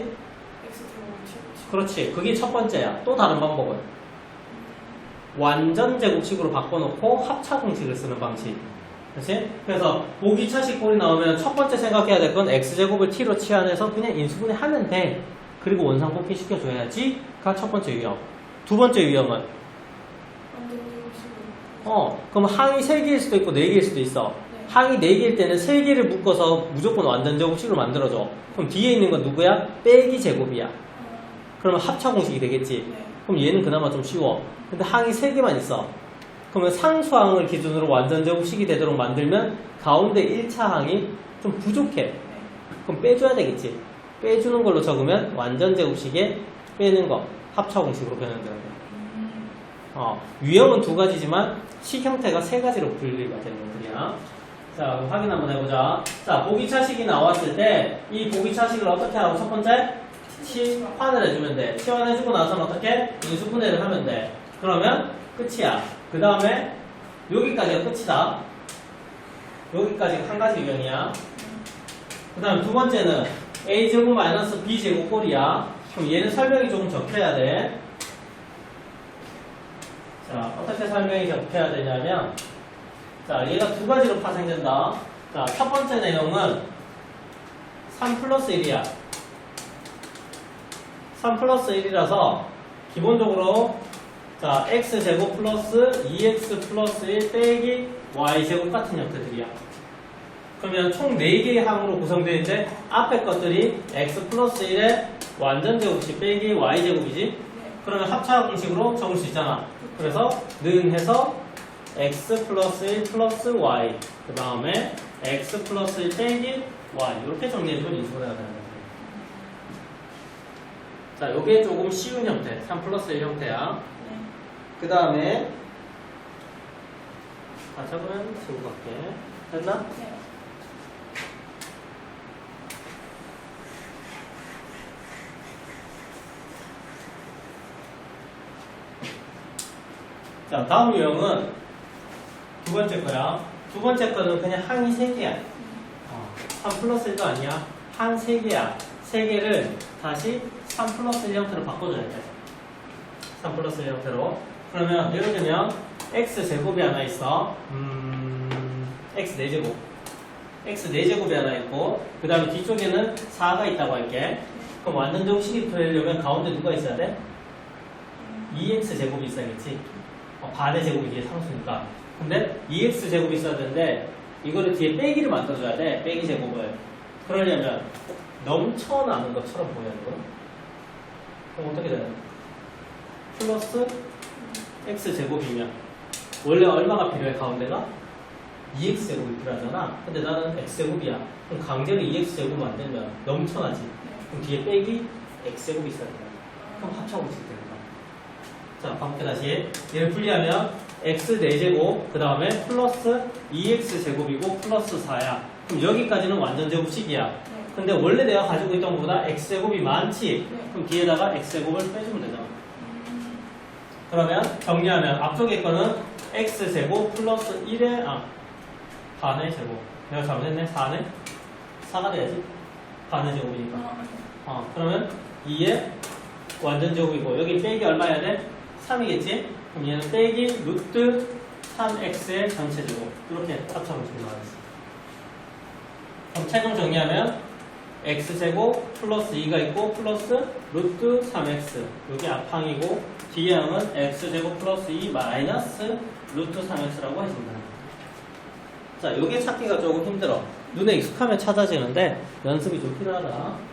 X 제곱 제곱. 그렇지. 그게 첫 번째야. 또 다른 방법은 완전 제곱식으로 바꿔놓고 합차 공식을 쓰는 방식. 그렇지? 그래서 보기차식 꼴이 나오면 첫 번째 생각해야 될 건 x제곱을 t로 치환해서 그냥 인수분해 하면 돼. 그리고 원상복귀 시켜줘야지가 첫 번째 유형. 두 번째 유형은 완전 제곱식으로. 그럼 항이 3개일 수도 있고 4개일 수도 있어. 네. 항이 4개일 때는 3개를 묶어서 무조건 완전 제곱식으로 만들어줘. 그럼 뒤에 있는 건 누구야? 빼기 제곱이야. 그러면 합차 공식이 되겠지. 네. 그럼 얘는 그나마 좀 쉬워. 근데 항이 3개만 있어. 그러면 상수항을 기준으로 완전 제곱식이 되도록 만들면 가운데 1차 항이 좀 부족해. 네. 그럼 빼줘야 되겠지. 빼주는 걸로 적으면 완전 제곱식에 빼는 거 합차 공식으로 변형되는 거. 유형은 2가지지만 식 형태가 3가지로 분리가 되는 것들이야. 자, 그럼 확인 한번 해보자. 자, 보기차식이 나왔을 때 이 보기차식을 어떻게 하라고? 첫 번째 치환을 해주면 돼. 치환해주고 나서는 어떻게? 인수분해를 하면 돼. 그러면 끝이야. 그 다음에 여기까지가 끝이다. 여기까지가 한 가지 유형이야. 그 다음에 두 번째는 a제곱 마이너스 b제곱 꼴이야. 그럼 얘는 설명이 조금 적혀야 돼. 자, 어떻게 설명이 적혀야 되냐면, 자, 얘가 2가지로 파생된다. 자, 첫 번째 내용은 3 플러스 1이야. 3 플러스 1이라서 기본적으로 자, x제곱 플러스 2x 플러스 1 빼기 y제곱 같은 형태들이야. 그러면 총 4개의 항으로 구성되어 있는데 앞에 것들이 x 플러스 1의 완전 제곱식 빼기 y제곱이지? 네. 그러면 합차 공식으로 적을 수 있잖아. 그래서 는 해서 x 플러스 1 플러스 y 그 다음에 x 플러스 1 빼기 y 이렇게 정리해주면 인수분해가 되는 거지. 자, 요게 조금 쉬운 형태 3 플러스 1 형태야. 네. 그 다음에 적으면 지우고 갈게. 됐나? 네. 자, 다음 유형은 2번째 거야. 2번째 거는 그냥 항이 3개야. 3 플러스 1도 아니야. 항 3개야. 3개를 다시 3 플러스 1 형태로 바꿔줘야 돼. 3 플러스 1 형태로. 그러면 예를 들면 x제곱이 하나 있어. x 4제곱. x 4제곱이 하나 있고 그 다음에 뒤쪽에는 4가 있다고 할게. 그럼 완전 제곱식이 되려면 가운데 누가 있어야 돼? 2x 제곱이 있어야겠지. 반의 제곱이 뒤에 상수니까. 근데 2x 제곱이 있어야 되는데 이거를 뒤에 빼기를 만들어줘야 돼. 빼기 제곱을. 그러려면 넘쳐나는 것처럼 보여야 되거든. 그럼 어떻게 되나? 플러스 x 제곱이면 원래 얼마가 필요해? 가운데가 2x 제곱이 필요하잖아. 근데 나는 x 제곱이야. 그럼 강제로 2x 제곱 만들면 넘쳐나지. 그럼 뒤에 빼기 x 제곱이 있어야 돼. 그럼 합차공식 되는 거야. 자, 반복해 다시. 얘를 분리하면 x 4제곱 그 다음에 플러스 2x 제곱이고 플러스 4야. 그럼 여기까지는 완전 제곱식이야. 근데 원래 내가 가지고 있던 것보다 x 제곱이 많지. 그럼 뒤에다가 x 제곱을 빼주면 되잖아. 그러면 정리하면 앞쪽에 거는 x 제곱 플러스 1의 반의 제곱. 내가 잘못했네. 4네? 4가 돼야지. 반의 제곱이니까. 그러면 2의 완전 제곱이고 여기 빼기 얼마 해야 돼? 3이겠지? 그럼 얘는 빼기 루트 3x의 전체 제곱. 이렇게 합쳐보시면 나와있어. 그럼 최종 정리하면 x제곱 플러스 2가 있고 플러스 루트 3x. 여기 앞항이고 뒤에 항은 x제곱 플러스 2 마이너스 루트 3x라고 해주면 됩니다. 자, 요게 찾기가 조금 힘들어. 눈에 익숙하면 찾아지는데 연습이 좀 필요하다.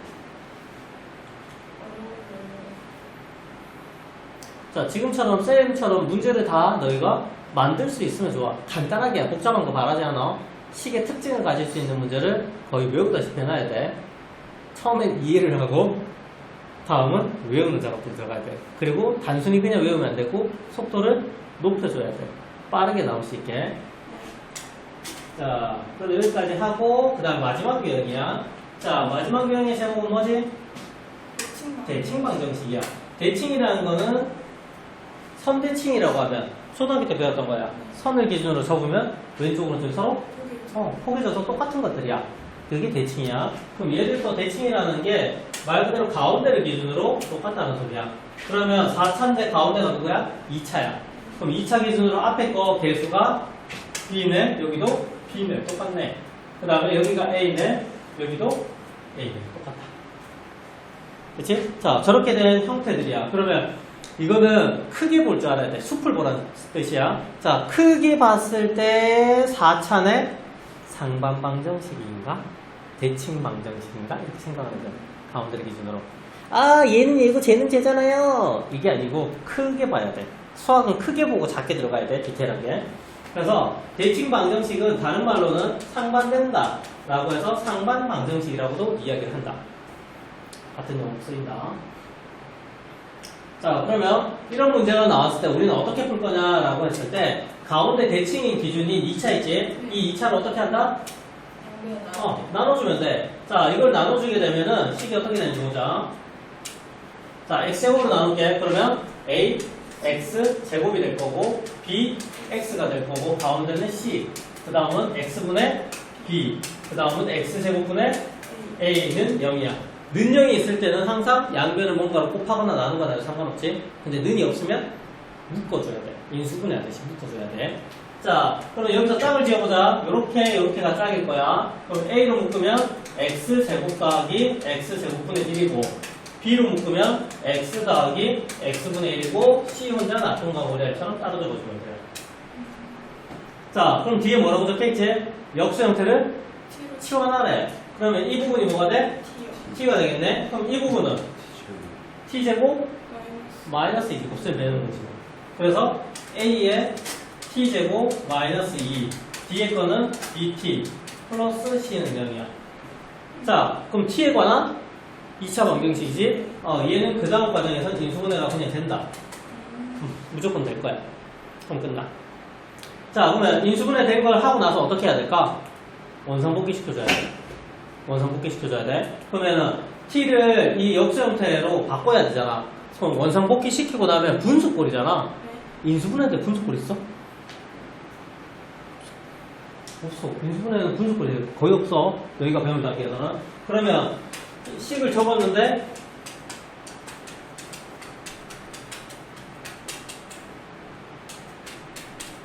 자, 지금처럼 쌤처럼 문제를 다 너희가 만들 수 있으면 좋아. 간단하게 복잡한 거 바라지 않아. 식의 특징을 가질 수 있는 문제를 거의 외우다시피 해놔야 돼. 처음엔 이해를 하고 다음은 외우는 작업도 들어가야 돼. 그리고 단순히 그냥 외우면 안 되고 속도를 높여줘야 돼. 빠르게 나올 수 있게. 자, 그럼 여기까지 하고 그 다음 마지막 유형이야. 자, 마지막 유형의 제목은 뭐지? 대칭 방정식이야. 대칭이라는 거는 선대칭이라고 하면 초등학교 때 배웠던 거야. 선을 기준으로 접으면 왼쪽으로 좀 서로 포개져서 똑같은 것들이야. 그게 대칭이야. 그럼 예를 들어 대칭이라는 게 말 그대로 가운데를 기준으로 똑같다는 소리야. 그러면 4차인데 가운데가 누구야? 2차야. 그럼 2차 기준으로 앞에 거 개수가 B네, 여기도 B네, 똑같네. 그 다음에 여기가 A네, 여기도 A네, 똑같아. 그치? 자, 저렇게 된 형태들이야. 그러면 이거는 크게 볼 줄 알아야 돼. 숲을 보라는 뜻이야. 자, 크게 봤을 때 4차네 상반방정식인가? 대칭방정식인가? 이렇게 생각하면 돼. 가운데를 기준으로. 아, 얘는 얘고 쟤는 쟤잖아요. 이게 아니고 크게 봐야 돼. 수학은 크게 보고 작게 들어가야 돼. 디테일하게. 그래서 대칭방정식은 다른 말로는 상반된다 라고 해서 상반방정식이라고도 이야기를 한다. 같은 용어 쓰인다. 자, 그러면 이런 문제가 나왔을 때 우리는 어떻게 풀 거냐라고 했을 때 가운데 대칭인 기준인 2차이지? 이 2차를 어떻게 한다? 나눠주면 돼. 자, 이걸 나눠주게 되면은 식이 어떻게 되는지 보자. 자, x제곱으로 나눌게. 그러면 a x 제곱이 될 거고 b x가 될 거고 가운데는 c. 그 다음은 x분의 b. 그 다음은 x 제곱분의 a는 0이야. 는 0이 있을 때는 항상 양변을 뭔가로 곱하거나 나누거나 해도 상관없지. 근데 는이 없으면 묶어줘야 돼. 인수분해하듯이 묶어줘야 돼. 자, 그럼 여기서 짝을 지어보자. 요렇게가 짝일 거야. 그럼 A로 묶으면 X 제곱 더하기 X 제곱분의 1이고 B로 묶으면 X 더하기 X분의 1이고 C 혼자 나쁜가 모델처럼 따로 적어주면 돼요. 자, 그럼 뒤에 뭐라고 적혀있지? 역수 형태를 치환하래. 그러면 이 부분이 뭐가 돼? T가 되겠네. 그럼 이 부분은 T제곱 마이너스 2 곱셈 되는 거지. 그래서 A의 T제곱 마이너스 2 뒤에 거는 BT 플러스 C는 0이야. 자, 그럼 T에 관한 2차 방정식이지. 얘는 그 다음 과정에서 인수분해가 그냥 된다. 무조건 될 거야. 그럼 끝나. 자, 그러면 인수분해 된 걸 하고 나서 어떻게 해야 될까? 원상복귀 시켜줘야 돼. 원상복귀 시켜줘야 돼. 그러면은 T를 이 역수 형태로 바꿔야 되잖아. 그럼 원상복귀 시키고 나면 분수꼴이잖아. 인수분해 때 분수꼴 있어? 없어. 인수분해는 분수꼴이 거의 없어. 여기가 배운 단계에서는. 그러면 식을 적었는데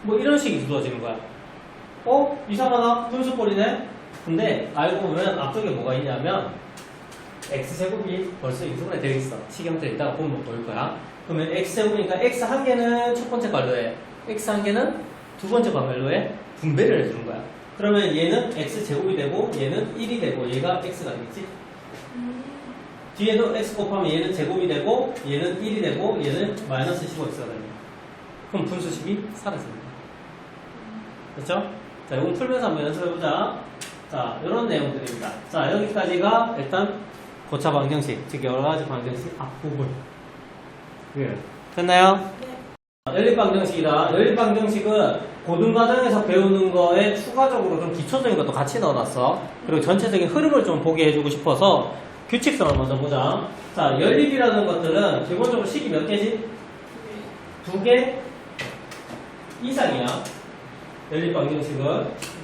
뭐 이런 식이 주어지는 거야. 이상하다. 분수꼴이네. 근데 알고 보면 앞쪽에 뭐가 있냐면 x제곱이 벌써 인수분해 되어 있어. 식 형태를 이따가 보면 보일 거야. 그러면 x제곱이니까 x 한 개는 첫 번째 관료에 x 한 개는 두 번째 관료에 분배를 해주는 거야. 그러면 얘는 x제곱이 되고 얘는 1이 되고 얘가 x가 되겠지. 뒤에도 x 곱하면 얘는 제곱이 되고 얘는 1이 되고 얘는 마이너스 15x가 됩니다. 그럼 분수식이 사라집니다. 그렇죠? 자, 이건 풀면서 한번 연습해보자. 자, 이런 내용들입니다. 자, 여기까지가 일단 고차 방정식, 즉 여러가지 방정식 앞부분. 예. 됐나요? 네. 연립방정식이다. 연립방정식은 고등과정에서 배우는 거에 추가적으로 좀 기초적인 것도 같이 넣어놨어. 그리고 전체적인 흐름을 좀 보게 해주고 싶어서 규칙성을 먼저 보자. 자, 연립이라는 것들은 기본적으로 식이 몇 개지? 2개 이상이야. 연립방정식은.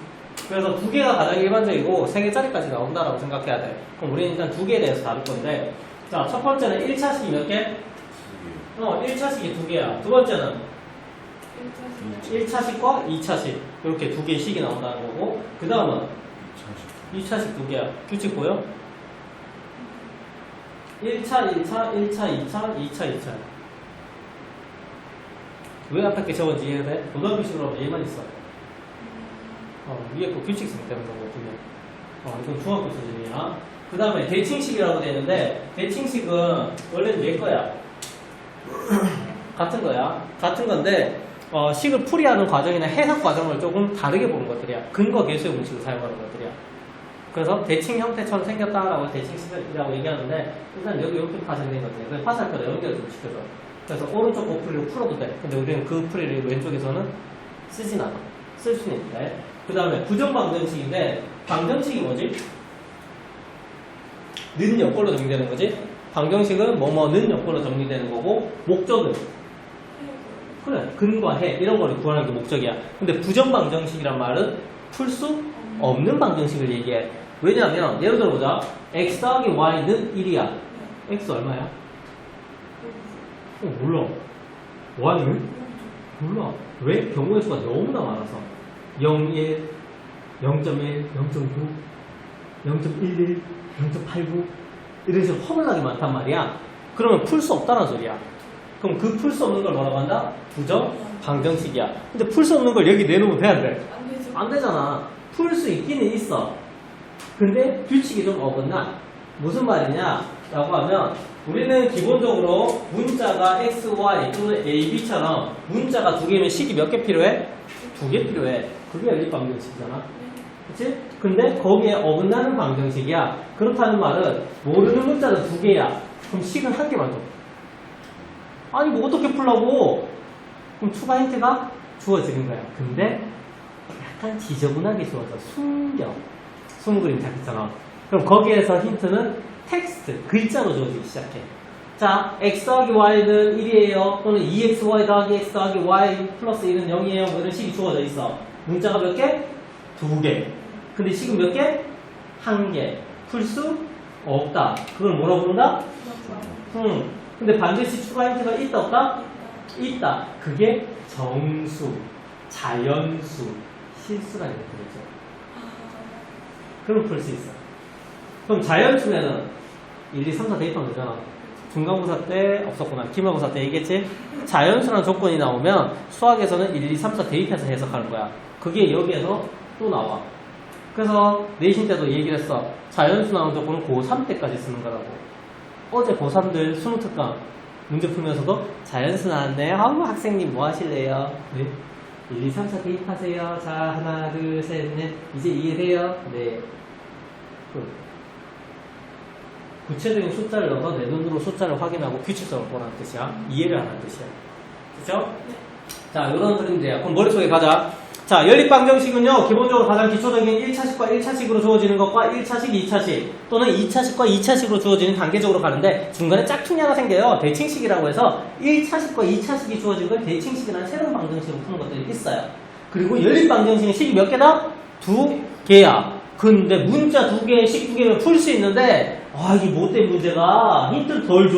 그래서 2개가 가장 일반적이고 3개짜리까지 나온다라고 생각해야 돼. 그럼 우리는 일단 2개에 대해서 다룰 건데, 자, 첫 번째는 1차식이 몇 개? 1차식이 2개야. 두 번째는 1차식과 2차식. 이렇게 2개의 식이 나온다는 거고, 그 다음은 2차식 2개야. 규칙 보여? 1차, 1차, 1차, 2차, 2차, 2차. 왜 앞에 게 적은지 이해가 돼? 고등학교식으로 하면 얘만 있어. 위에 거 규칙성 때문에 그런 거거든요. 이건 중학교 수준이야. 그 다음에 대칭식이라고 되어 있는데, 대칭식은 원래는 얘 거야. 같은 거야. 같은 건데, 식을 풀이하는 과정이나 해석 과정을 조금 다르게 보는 것들이야. 근거 계수의 공식을 사용하는 것들이야. 그래서 대칭 형태처럼 생겼다라고 대칭식이라고 얘기하는데 일단 여기 이렇게 파생된 거지. 그래서 파살표를 연결 좀 시켜줘. 그래서 오른쪽 고프리를 풀어도 돼. 근데 우리는 그 풀이를 왼쪽에서는 쓰진 않아. 쓸 수는 있는데. 그 다음에 부정방정식인데 방정식이 뭐지? 는 역벌로 정리되는 거지. 방정식은 뭐뭐는 역벌로 정리되는 거고 목적은 그래 근과 해 이런 거를 구하는 게 목적이야. 근데 부정방정식이란 말은 풀 수 없는 방정식을 얘기해. 왜냐하면 예를 들어보자. x 더하기 y는 1이야. x 얼마야? 몰라. y는? 몰라. 왜? 경우의 수가 너무나 많아서 0, 1, 0.1, 0.9, 0.11, 0.89 이런 식으로 허물나게 많단 말이야. 그러면 풀 수 없다는 소리야. 그럼 그 풀 수 없는 걸 뭐라고 한다? 부정 방정식이야. 근데 풀 수 없는 걸 여기 내놓으면 돼, 안 돼? 안 되죠. 안 되잖아. 풀 수 있기는 있어. 근데 규칙이 좀 어긋나. 무슨 말이냐? 라고 하면 우리는 기본적으로 문자가 x, y 또는 a, b처럼 문자가 두 개면 식이 몇 개 필요해? 두 개 필요해. 그게 연립방정식이잖아. 그치? 근데 거기에 어긋나는 방정식이야. 그렇다는 말은 모르는 문자는 두 개야. 그럼 식은 한 개만 줘. 아니 뭐 어떻게 풀라고? 그럼 추가 힌트가 주어지는 거야. 근데 약간 지저분하게 주어져. 숨 그림 잡혔잖아. 그럼 거기에서 힌트는 텍스트, 글자로 주어지기 시작해. 자, x 더하기 y는 1이에요. 또는 2xy 더하기 x 더하기 y 플러스 1은 0이에요. 뭐 이런 식이 주어져 있어. 문자가 몇 개? 두 개. 근데 식은 몇 개? 한 개. 풀 수 없다. 그걸 뭐라고 부른다? 근데 반드시 추가 힌트가 있다 없다? 있다. 그게 정수, 자연수, 실수라는 거죠. 그럼 풀 수 있어. 그럼 자연수면은 1, 2, 3, 4 대입하면 되잖아. 중간고사 때 없었구나. 기말고사 때 얘기했지? 자연수라는 조건이 나오면 수학에서는 1, 2, 3, 4 대입해서 해석하는 거야. 그게 여기에서 또 나와. 그래서 내신 때도 얘기를 했어. 자연수 나오는 조건은 고3 때까지 쓰는 거라고. 어제 고3들 수능특강 문제 풀면서도 자연수 나왔네요. 아우 학생님 뭐 하실래요? 네. 1, 2, 3, 4 대입하세요. 자 하나 둘 셋 넷 이제 이해돼요? 네. 구체적인 숫자를 넣어서 내 눈으로 숫자를 확인하고 규칙적으로 보라는 뜻이야. 이해를 하는 뜻이야. 그쵸? 네. 자, 요런 그림들이야. 그럼 머릿속에 가자. 자, 연립방정식은요, 기본적으로 가장 기초적인 1차식과 1차식으로 주어지는 것과 1차식, 2차식, 또는 2차식과 2차식으로 주어지는 단계적으로 가는데, 중간에 짝퉁이 하나 생겨요. 대칭식이라고 해서 1차식과 2차식이 주어진 걸 대칭식이라는 새로운 방정식으로 푸는 것들이 있어요. 그리고 연립방정식은 식이 몇 개다? 두 개야. 근데 문자 두 개, 식 두 개면 풀 수 있는데, 아, 이게 못된 문제가 힌트를 덜 줘.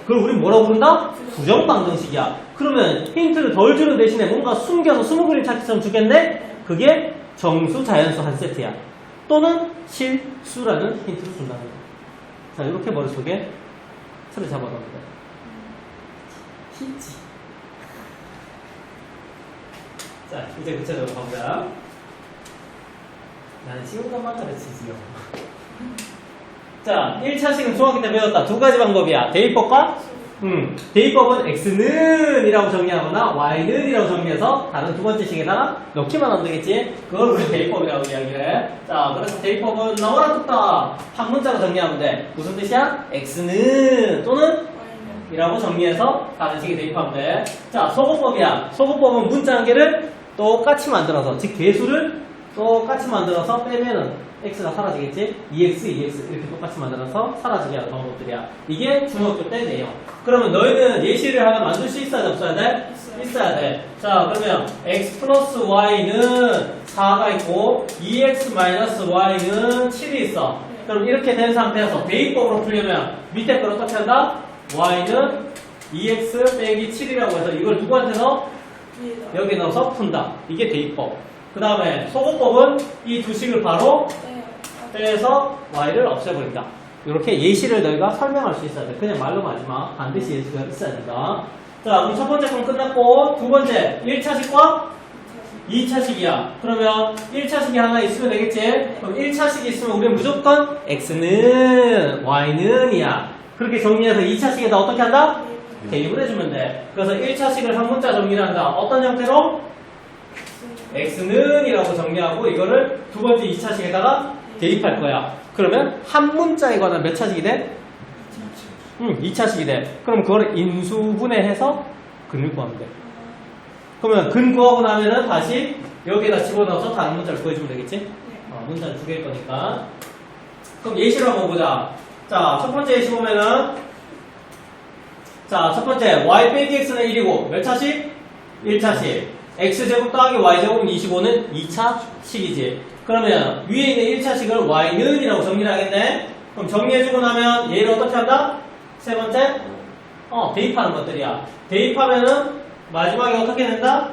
그럼 우리 뭐라고 부른다? 부정방정식이야. 그러면 힌트를 덜 주는 대신에 뭔가 숨겨서 스무 그림 찾기처럼 주겠네? 그게 정수, 자연수 한 세트야. 또는 실수라는 힌트를 준다는 거야. 자, 이렇게 머릿속에 틀을 잡아놓는 거야. 쉽지. 자, 이제 구체적으로 가보자. 나는 쉬운 것만 가르치지요. 자, 1차식은 중학기 때 배웠다. 두 가지 방법이야. 대입법과 대입법은 x는 이라고 정리하거나 y는 이라고 정리해서 다른 두 번째 식에다가 넣기만 하면 되겠지? 그걸 우리 대입법이라고 이야기해. 자, 그래서 대입법은 나와라 뚝딱 한 문자로 정리하면 돼. 무슨 뜻이야? x는 또는 이라고 정리해서 다른 식에 대입하면 돼. 자, 소거법이야. 소거법은 문자 한 개를 똑같이 만들어서, 즉 개수를 똑같이 만들어서 빼면은 x가 사라지겠지? 2x, 2x 이렇게 똑같이 만들어서 사라지게 하는 방법들이야. 이게 중학교 때 내용. 그러면 너희는 예시를 하나 만들 수 있어야 돼? 없어야 돼? 있어야 돼. 자, 그러면 x 플러스 y는 4가 있고 2x 마이너스 y는 7이 있어. 그럼 이렇게 된 상태에서 대입법으로 풀려면 밑에 걸 어떻게 한다? y는 2x 빼기 7이라고 해서 이걸 누구한테 넣어? 여기 넣어서 푼다. 이게 대입법. 그 다음에 소거법은 이 두 식을 바로 빼서 y를 없애버린다. 이렇게 예시를 너희가 설명할 수 있어야 돼. 그냥 말로만 하지 마. 반드시 예시가 있어야 된다. 자, 그럼 첫 번째 건 끝났고 두 번째 1차식과 2차식이야. 그러면 1차식이 하나 있으면 되겠지? 그럼 1차식이 있으면 우리는 무조건 x는 y는 이야. 그렇게 정리해서 2차식에다 어떻게 한다? 대입을 해주면 돼. 그래서 1차식을 한 문자 정리를 한다. 어떤 형태로? x는 이라고 정리하고 이거를 두 번째 2차식에다가 대입할 거야. 그러면 한 문자에 관한 몇 차식이 돼? 2차식이 돼. 그럼 그걸 인수분해해서 근을 구하면 돼. 그러면 근 구하고 나면은 다시 여기에다 집어넣어서 다른 문자를 구해주면 되겠지? 문자는 두 개일 거니까. 그럼 예시를 한번 보자. 자, 첫 번째 예시 보면은, 자, 첫 번째, y 빼기 x는 1이고, 몇 차식? 1차식. x제곱 더하기 y제곱 25는 2차식이지. 그러면 위에 있는 1차식을 y는 이라고 정리를 하겠네? 그럼 정리해주고 나면 얘를 어떻게 한다? 세 번째, 대입하는 것들이야. 대입하면은 마지막에 어떻게 된다?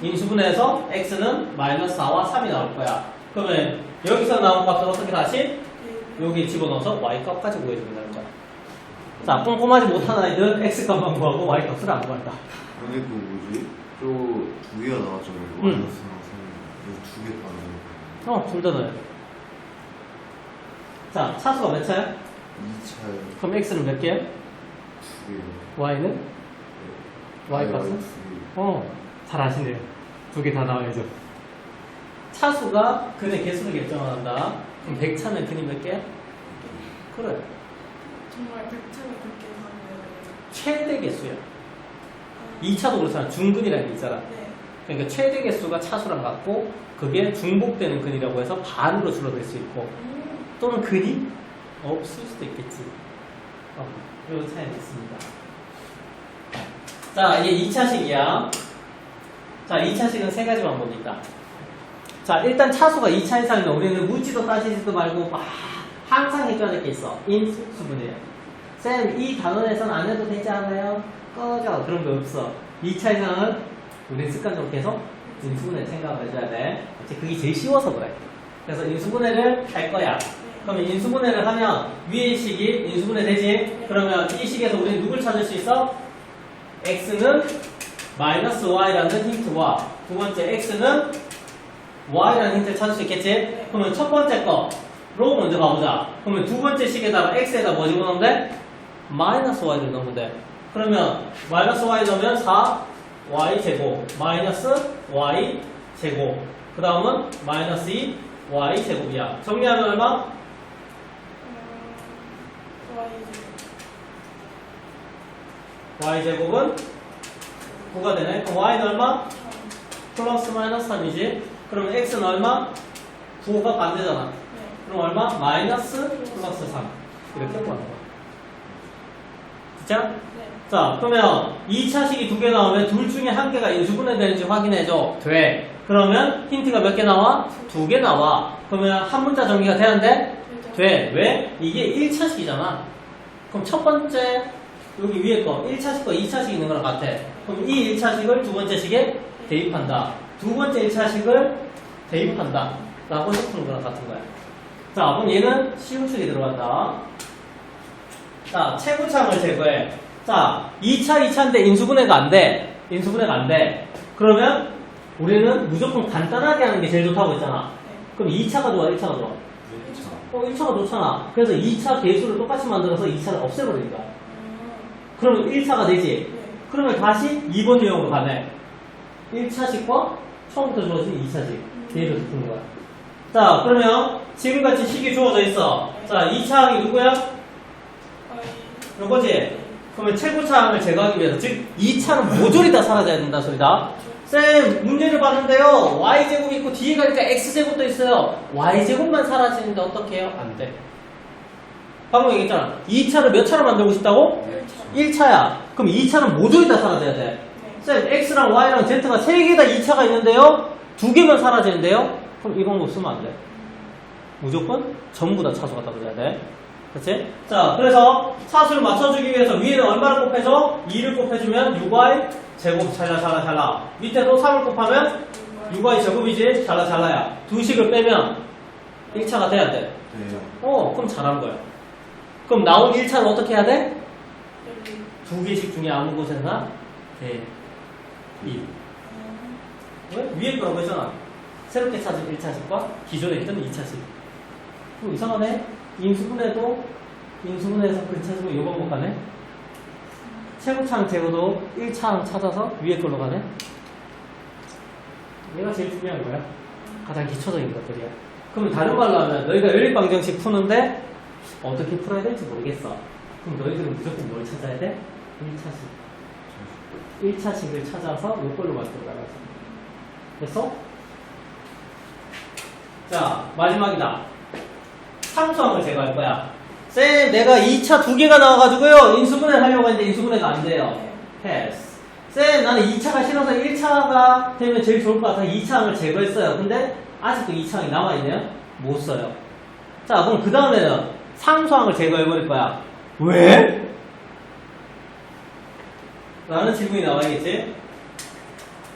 인수분해해서 x는 마이너스 4와 3이 나올 거야. 그러면 여기서 나온 값을 어떻게 다시 여기 집어넣어서 y 값까지 구해주면 되는 거야. 자, 꼼꼼하지 못한 아이들은 x 값만 구하고 y 값을 안 구한다. 근데 그 뭐지? 저 두 개가 나왔잖아요. 마이너스랑 3. 이거 두 개 다 나와요. 둘 다 넣어야 돼. 자, 차수가 몇 차야? 2차에 그럼 x는 몇 개야? 두 개요. y는? y 값은? 잘 아시네요. 두 개 다 나와야죠. 차수가 근의 개수를 결정한다. 그럼 100차면 근이 몇 개야? 그래. 정말 100차를 그렇게 하면 최대 개수야. 2차도 그렇잖아. 중근이라는 게 있잖아. 네. 그러니까 최대 개수가 차수랑 같고 그게 중복되는 근이라고 해서 반으로 줄어들 수 있고 또는 근이 없을 수도 있겠지. 이런 차이가 있습니다. 자, 이게 2차식이야. 자, 2차식은 세 가지 방법이 있다. 자, 일단 차수가 2차 이상이면 우리는 묻지도 따지지도 말고 항상 해줘야 될 게 있어. 인수분해. 쌤, 이 단원에서는 안 해도 되지 않아요? 꺼져. 그런 거 없어. 2차 이상은 우리는 습관적으로 계속 인수분해 생각을 해줘야 돼. 그게 제일 쉬워서 그래. 그래서 인수분해를 할 거야. 그러면 인수분해를 하면 위의 식이 인수분해 되지? 그러면 이 식에서 우리는 누굴 찾을 수 있어? x는 마이너스 y라는 힌트와 두 번째 x는 y라는 힌트를 찾을 수 있겠지? 그러면 첫 번째 거로 먼저 가보자. 그러면 두 번째 식에다가 x에다 뭐 집어넣으면 돼? 마이너스 y를 넣으면 돼. 그러면 마이너스 y 넣으면 4y 제곱 마이너스 y 제곱 그 다음은 마이너스 2y 제곱이야. 정리하면 얼마? y 제곱은 9가 되네. 그럼 y는 얼마? 플러스 마이너스 3이지. 그러면 x는 얼마? 9가 반대잖아. 그럼 얼마? 마이너스 플러스 3 이렇게 구하는 거야. 진짜? 자, 그러면 2차식이 두 개 나오면 둘 중에 한 개가 인수분해 되는지 확인해줘. 돼. 그러면 힌트가 몇 개 나와? 두 개 나와. 그러면 한 문자 정리가 되는데? 돼. 왜? 이게 1차식이잖아. 그럼 첫 번째 여기 위에 거 1차식과 2차식 있는 거랑 같아. 그럼 이 1차식을 두 번째 식에 대입한다. 두 번째 1차식을 대입한다. 라고 해주는 거랑 같은 거야. 자, 그럼 얘는 시음축이 들어간다. 자, 최고차항을 제거해. 자, 2차, 2차인데 인수분해가 안 돼. 인수분해가 안 돼. 그러면 우리는 무조건 간단하게 하는 게 제일 좋다고 했잖아. 그럼 2차가 좋아, 1차가 좋아? 1차가 좋잖아. 그래서 2차 개수를 똑같이 만들어서 2차를 없애버리는 거야. 그러면 1차가 되지. 그러면 다시 2번 유형으로 가네. 1차식과 처음부터 주어진 2차식. 얘를 푸는 거야. 자, 그러면 지금같이 식이 주어져 있어. 자, 2차항이 누구야? 요거지? 그러면 최고차항을 제거하기 위해서, 즉 2차는 모조리 다 사라져야 된다 소리다. 쌤, 문제를 봤는데요. y제곱이 있고 뒤에 가니까 x제곱도 있어요. y제곱만 사라지는데 어떻게 해요? 안 돼. 방금 얘기했잖아. 2차를 몇 차로 만들고 싶다고? 1차야. 그럼 2차는 모조리 다 사라져야 돼. 쌤, x랑 y랑 z가 3개 다 2차가 있는데요. 2개만 사라지는데요? 그럼 이 방법 쓰면 안 돼. 무조건 전부 다 차수가 떨어져야 돼. 그치? 자, 그래서 차수를 맞춰주기 위해서 위에는 얼마를 곱해줘? 2를 곱해주면 6y 제곱 잘라. 밑에도 3을 곱하면 6y 제곱이지. 잘라야. 두 식을 빼면 1차가 돼야 돼. 그럼 잘한 거야. 그럼 나온 1차는 어떻게 해야 돼? 두 개씩 중에 아무 곳에나 대 2. 왜? 위에 거라고 했잖아. 새롭게 찾은 1차식과 기존에 했던 2차식. 그럼 이상하네? 인수분해도 인수분해에서 그 찾으면 요 방법 가네? 최고차항 제고도 1차항 찾아서 위에 걸로 가네? 얘가 제일 중요한 거야. 가장 기초적인 것들이야. 그럼 다른 말로 하면 너희가 연립방정식 푸는데 어떻게 풀어야 될지 모르겠어. 그럼 너희들은 무조건 뭘 찾아야 돼? 1차식. 1차식을 찾아서 이걸로 만들어 나가지. 됐어? 자, 마지막이다. 상수항을 제거할 거야. 쌤, 내가 2차 두 개가 나와가지고요. 인수분해 하려고 했는데 인수분해가 안 돼요. 패스. 쌤, 나는 2차가 싫어서 1차가 되면 제일 좋을 것 같아. 2차항을 제거했어요. 근데 아직도 2차항이 남아있네요. 못 써요. 자, 그럼 그 다음에는 상수항을 제거해버릴 거야. 왜? 라는 질문이 나와야겠지?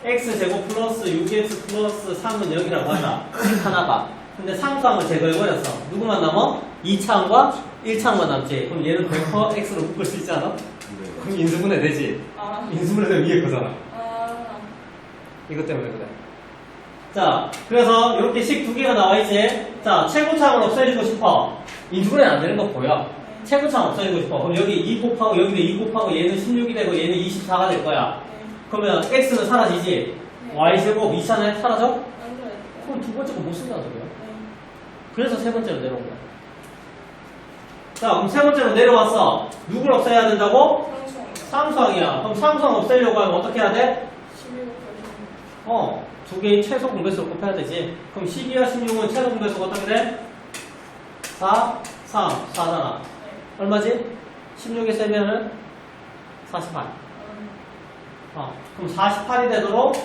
x제곱 플러스 6x 플러스 3은 0이라고 하자. 하나가. 근데 상수항을 제거해버렸어. 누구만 남아? 2차항과 1차항만 남지. 그럼 얘는 100% x로 묶을 수 있지 않아? 네. 그럼 인수분해 되지? 아. 인수분해 되면 위에 거잖아. 아. 이것 때문에 그래. 자, 그래서 이렇게 식 두 개가 나와있지? 자, 최고차항을 없애주고 싶어. 인수분해 안 되는 거 보여. 최고차항 없애주고 싶어. 그럼 여기 2 곱하고 여기도 2 곱하고 얘는 16이 되고 얘는 24가 될 거야. 그러면 x는 사라지지? y제곱 2차는 사라져? 안 그래요. 그럼 두 번째 거 못 쓴다는 거야. 네. 그래서 세 번째로 내려온 거야. 자, 그럼 세 번째로 내려왔어. 누굴 없애야 된다고? 상수항이요. 상수항이야. 그럼 상수항 없애려고 하면 어떻게 해야 돼? 12곱 두 개의 최소 공배수를 곱해야 되지. 그럼 12와 16은 최소 공배수가 어떻게 돼? 4, 3, 4잖아. 얼마지? 16에 세면은 48. 그럼 48이 되도록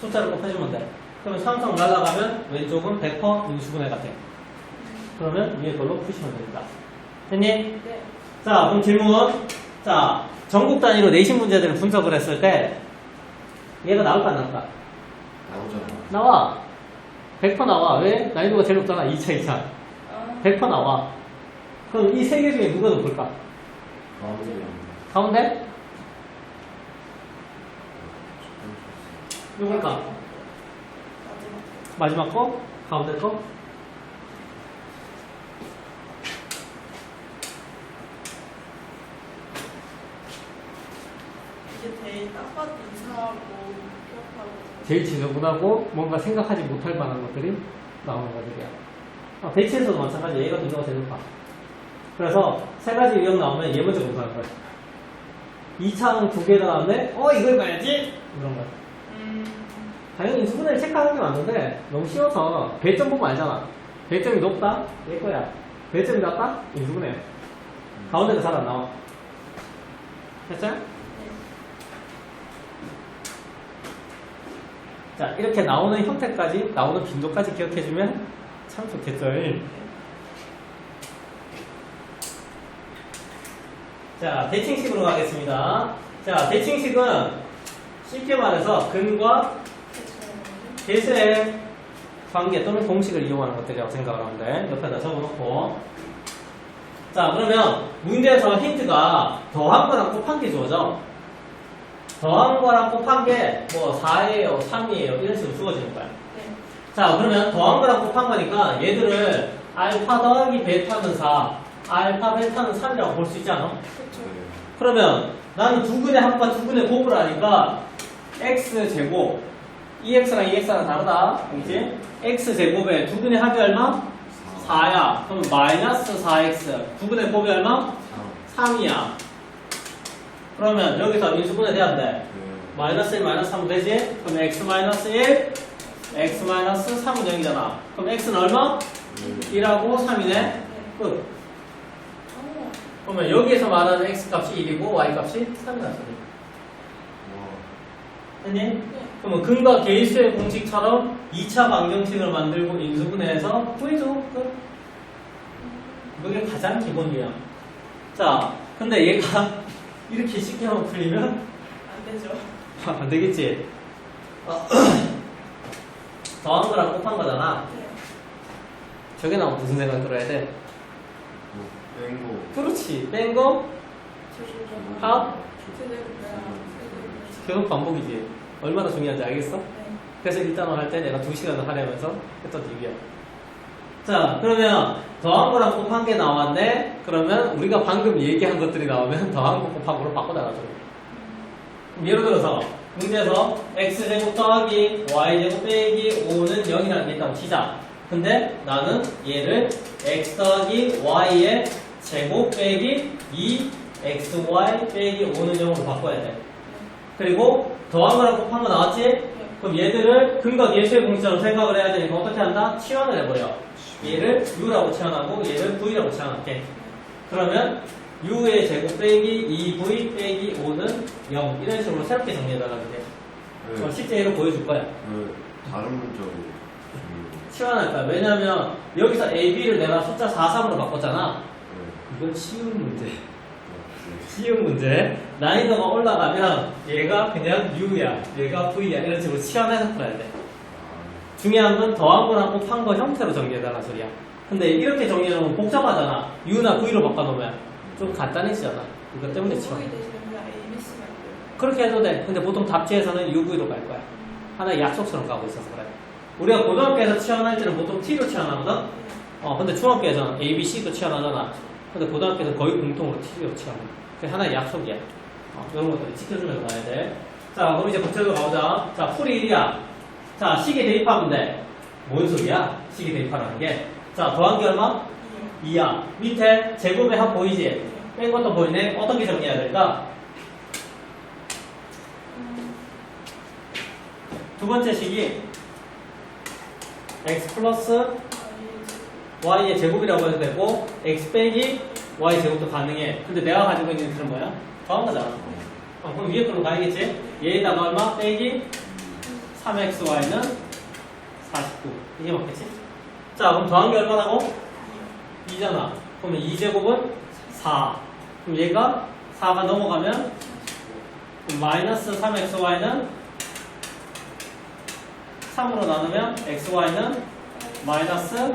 숫자를 곱해주면 돼. 그러면 상수항 날라가면 왼쪽은 100% 인수분해가 돼. 그러면 위에 걸로 푸시면 됩니다. 됐니? 네. 자, 그럼 질문. 자, 전국 단위로 내신 문제들을 분석을 했을 때 얘가 나올까 안 나올까? 나오잖아. 나와. 100% 나와. 왜? 난이도가 제일 높잖아. 2차, 2차. 아. 100% 나와. 그럼 이 세 개 중에 누가 높을까? 가운데. 가운데? 누굴까? 마지막. 마지막 거? 가운데 거? 이게 되게 딱 봐도 이상하고 기억하고. 제일 지저분하고 뭔가 생각하지 못할 만한 것들이 나오는 것들이야. 배치에서도 마찬가지야. 얘가 누가 제일 높아. 그래서 세 가지 유형 나오면 얘 먼저 공부하는 거야. 2차는 두 개가 나왔네? 이걸 봐야지? 이런 거야. 당연히 인수분해를 체크하는 게 맞는데 너무 쉬워서 배점 보면 알잖아. 배점이 높다? 얘 거야. 배점이 낮다? 인수분해. 가운데가 잘 안 나와. 됐죠? 자, 이렇게 나오는 형태까지, 나오는 빈도까지 기억해주면 참 좋겠죠. 자, 대칭식으로 가겠습니다. 자, 대칭식은 쉽게 말해서 근과 계수의 관계 또는 공식을 이용하는 것들이라고 생각을 하면 돼. 옆에다 적어놓고. 자, 그러면 문제에서 힌트가 더한 거랑 곱한 게 주어져. 더한 거랑 곱한 게 뭐 4예요, 3이에요 이런 식으로 주어지는 거야. 네. 자, 그러면 더한 거랑 곱한 거니까 얘들을 알파 더하기 베타는 4, 알파 베타는 3이라고 볼 수 있지 않아? 그렇죠. 그러면 나는 두근의 합과 두근의 곱을 하니까 x제곱 2x랑 2x랑 다르다. 그렇지? x제곱에 두근의 합이 얼마? 4야. 그럼 마이너스 4x. 두근의 곱이 얼마? 3이야. 그러면 여기서 인수분해 돼야 돼. 마이너스 1, 마이너스 3은 되지? 그럼 x 마이너스 1, x 마이너스 3은 0이잖아. 그럼 x는 얼마? 1하고 3이네. 끝. 그러면 여기에서 말하는 x 값이 1이고 y 값이 3이라는 소리. 됐니? 그러면 근과 계수의 공식처럼 2차 방정식을 만들고 인수분해해서 구해줘. 끝. 이게 가장 기본이야. 자, 근데 얘가 이렇게 쉽게만 풀리면 안 되죠. 안 되겠지? 더한 거랑 곱한 거잖아. 네. 저게 나오면 무슨 생각 들어야 돼? 땡고. 그렇지. 뺀 거, 합, 계속 반복이지. 얼마나 중요한지 알겠어? 그래서 일단은 할 때 내가 2시간을 하려면서 했던 얘기야. 자, 그러면 더한 거랑 곱한 게 나왔네? 그러면 우리가 방금 얘기한 것들이 나오면 더한 거 곱한 거로 바꿔달라줘. 예를 들어서 문제에서 x제곱 더하기 y제곱 빼기 5는 0이라는 게 있다고 치자. 근데 나는 얘를 x 더하기 y의 제곱 빼기 2xy 빼기 5는 0으로 바꿔야 돼. 그리고 더한 거랑 곱한 거 나왔지? 그럼 얘들을 근각 예수의 공식처럼 생각을 해야 되니까 어떻게 한다? 치환을 해버려. 얘를 u라고 치환하고 얘를 v라고 치환할게. 그러면 u의 제곱 빼기 2v 빼기 5는 0 이런 식으로 새롭게 정리해달라는 게 네. 실제로 보여줄 거야. 다른 문자로 치환할 거야. 왜냐면 여기서 a, b를 내가 숫자 4, 3으로 바꿨잖아. 이건 쉬운 문제. 쉬운 문제. 난이도가 올라가면 얘가 그냥 u야, 얘가 v야 이런 식으로 치환해서 풀어야 돼. 중요한 건 더한 거랑 곱한 거 형태로 정리해달라는 소리야. 근데 이렇게 정리해놓으면 복잡하잖아. u나 v로 바꿔놓으면 좀 간단해지잖아. 이것 때문에 치환. 거기 대신에 그냥 ABC만 있고요. 그렇게 해도 돼. 근데 보통 답지에서는 UV로 갈 거야. 하나의 약속처럼 가고 있어서 그래. 우리가 고등학교에서 치환할 때는 보통 T로 치환하거든? 근데 중학교에서는 A, B, C도 치환하잖아. 근데 고등학교에서는 거의 공통으로 T로 치환해. 그게 하나의 약속이야. 이런 것들 지켜주면서 가야 돼. 자, 그럼 이제 구체적으로 가보자. 자, 풀이 1이야. 자, 식이 대입하면 돼. 뭔 소리야? 식이 대입하라는 게. 자, 더한 게 얼마? 2야. 밑에 제곱의 합 보이지? 뺀 것도 보이네. 어떤 게 정리해야 될까? 두 번째 식이 x 플러스 y의 제곱이라고 해도 되고 x 빼기 y 제곱도 가능해. 근데 내가 가지고 있는 틀은 뭐야? 더한 거잖아. 그럼 위에 걸로 가야겠지? 얘에다가 얼마? 빼기 3xy는 49. 이게 맞겠지? 자, 그럼 더한 게 얼마라고? 2잖아. 그러면 2제곱은 4. 그럼 얘가 4가 넘어가면 마이너스 3xy는 3으로 나누면 xy는 마이너스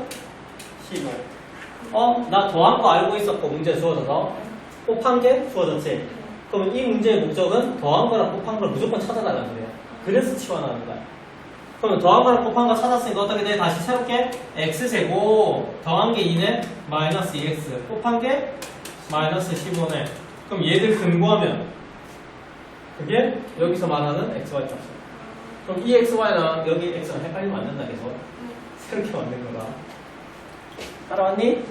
15. 나 더한 거 알고 있었고 문제 주어져서 곱한 게 주어졌지. 그러면 이 문제의 목적은 더한 거랑 곱한 걸 무조건 찾아달라는 거예요. 그래서 치환하는 거야. 그러면 더한 거랑 곱한 거 찾았으니까 어떻게 돼? 다시 새롭게 x제곱 더한 게 2네 마이너스 2x 곱한 게 마이너스 15네. 그럼 얘들 근거하면 그게 여기서 말하는 xy 값이야. 그럼 이 xy는 여기 x랑 헷갈리면 안 된다 계속. 새롭게 만든 거다. 따라왔니?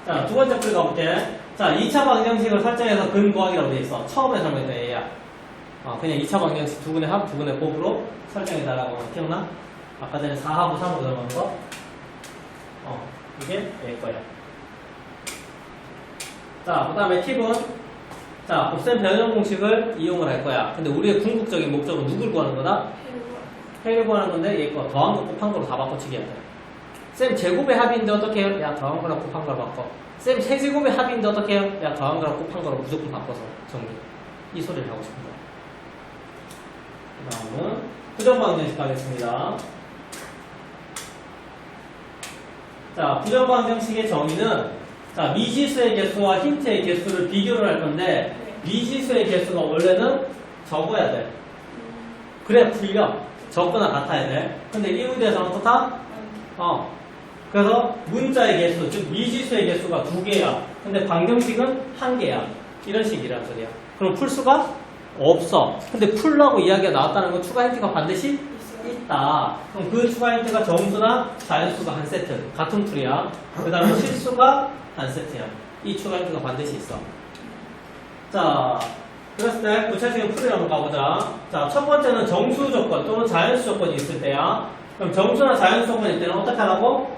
자, 두 번째 풀 가볼게. 자, 2차 방정식을 설정해서 근고하기라고 돼 있어. 처음에 설명했던 얘야. 그냥 2차 방정식 두 분의 합, 두 분의 곱으로 설정해달라고. 기억나? 아까 전에 4하고 3으로 들어간 거. 이게 얘 거야. 자, 그 다음에 팁은 자, 곱셈 변형 공식을 이용을 할 거야. 근데 우리의 궁극적인 목적은 누굴 구하는 거다? 해를 구하는 건데 얘 거 더한 거 곱한 거로 다 바꿔치기 해야 돼. 쌤 제곱의 합인데 어떻게 해요? 야, 더한 거랑 곱한 거로 바꿔. 쌤 세제곱의 합인데 어떻게 해요? 야, 더한 거랑 곱한 거로 무조건 바꿔서 정리. 이 소리를 하고 싶은 거야. 그 다음은 부정방정식 가겠습니다. 자, 부정방정식의 정의는 자, 미지수의 개수와 힌트의 개수를 비교를 할 건데 미지수의 개수가 원래는 적어야 돼. 그래야 풀려. 적거나 같아야 돼. 근데 이 문제에서는 어떻다? 그래서 문자의 개수, 즉 미지수의 개수가 2개야. 근데 방정식은 1개야. 이런 식이란 소리야. 그럼 풀수가 없어. 근데 풀라고 이야기가 나왔다는 건 추가 힌트가 반드시 있다. 그럼 그 추가 힌트가 정수나 자연수가 한 세트. 같은 풀이야. 그 다음에 실수가 한 세트야. 이 추가 힌트가 반드시 있어. 자, 그랬을 때 구체적인 풀이를 한번 가보자. 자, 첫 번째는 정수 조건 또는 자연수 조건이 있을 때야. 그럼 정수나 자연수 조건일 때는 어떻게 하라고?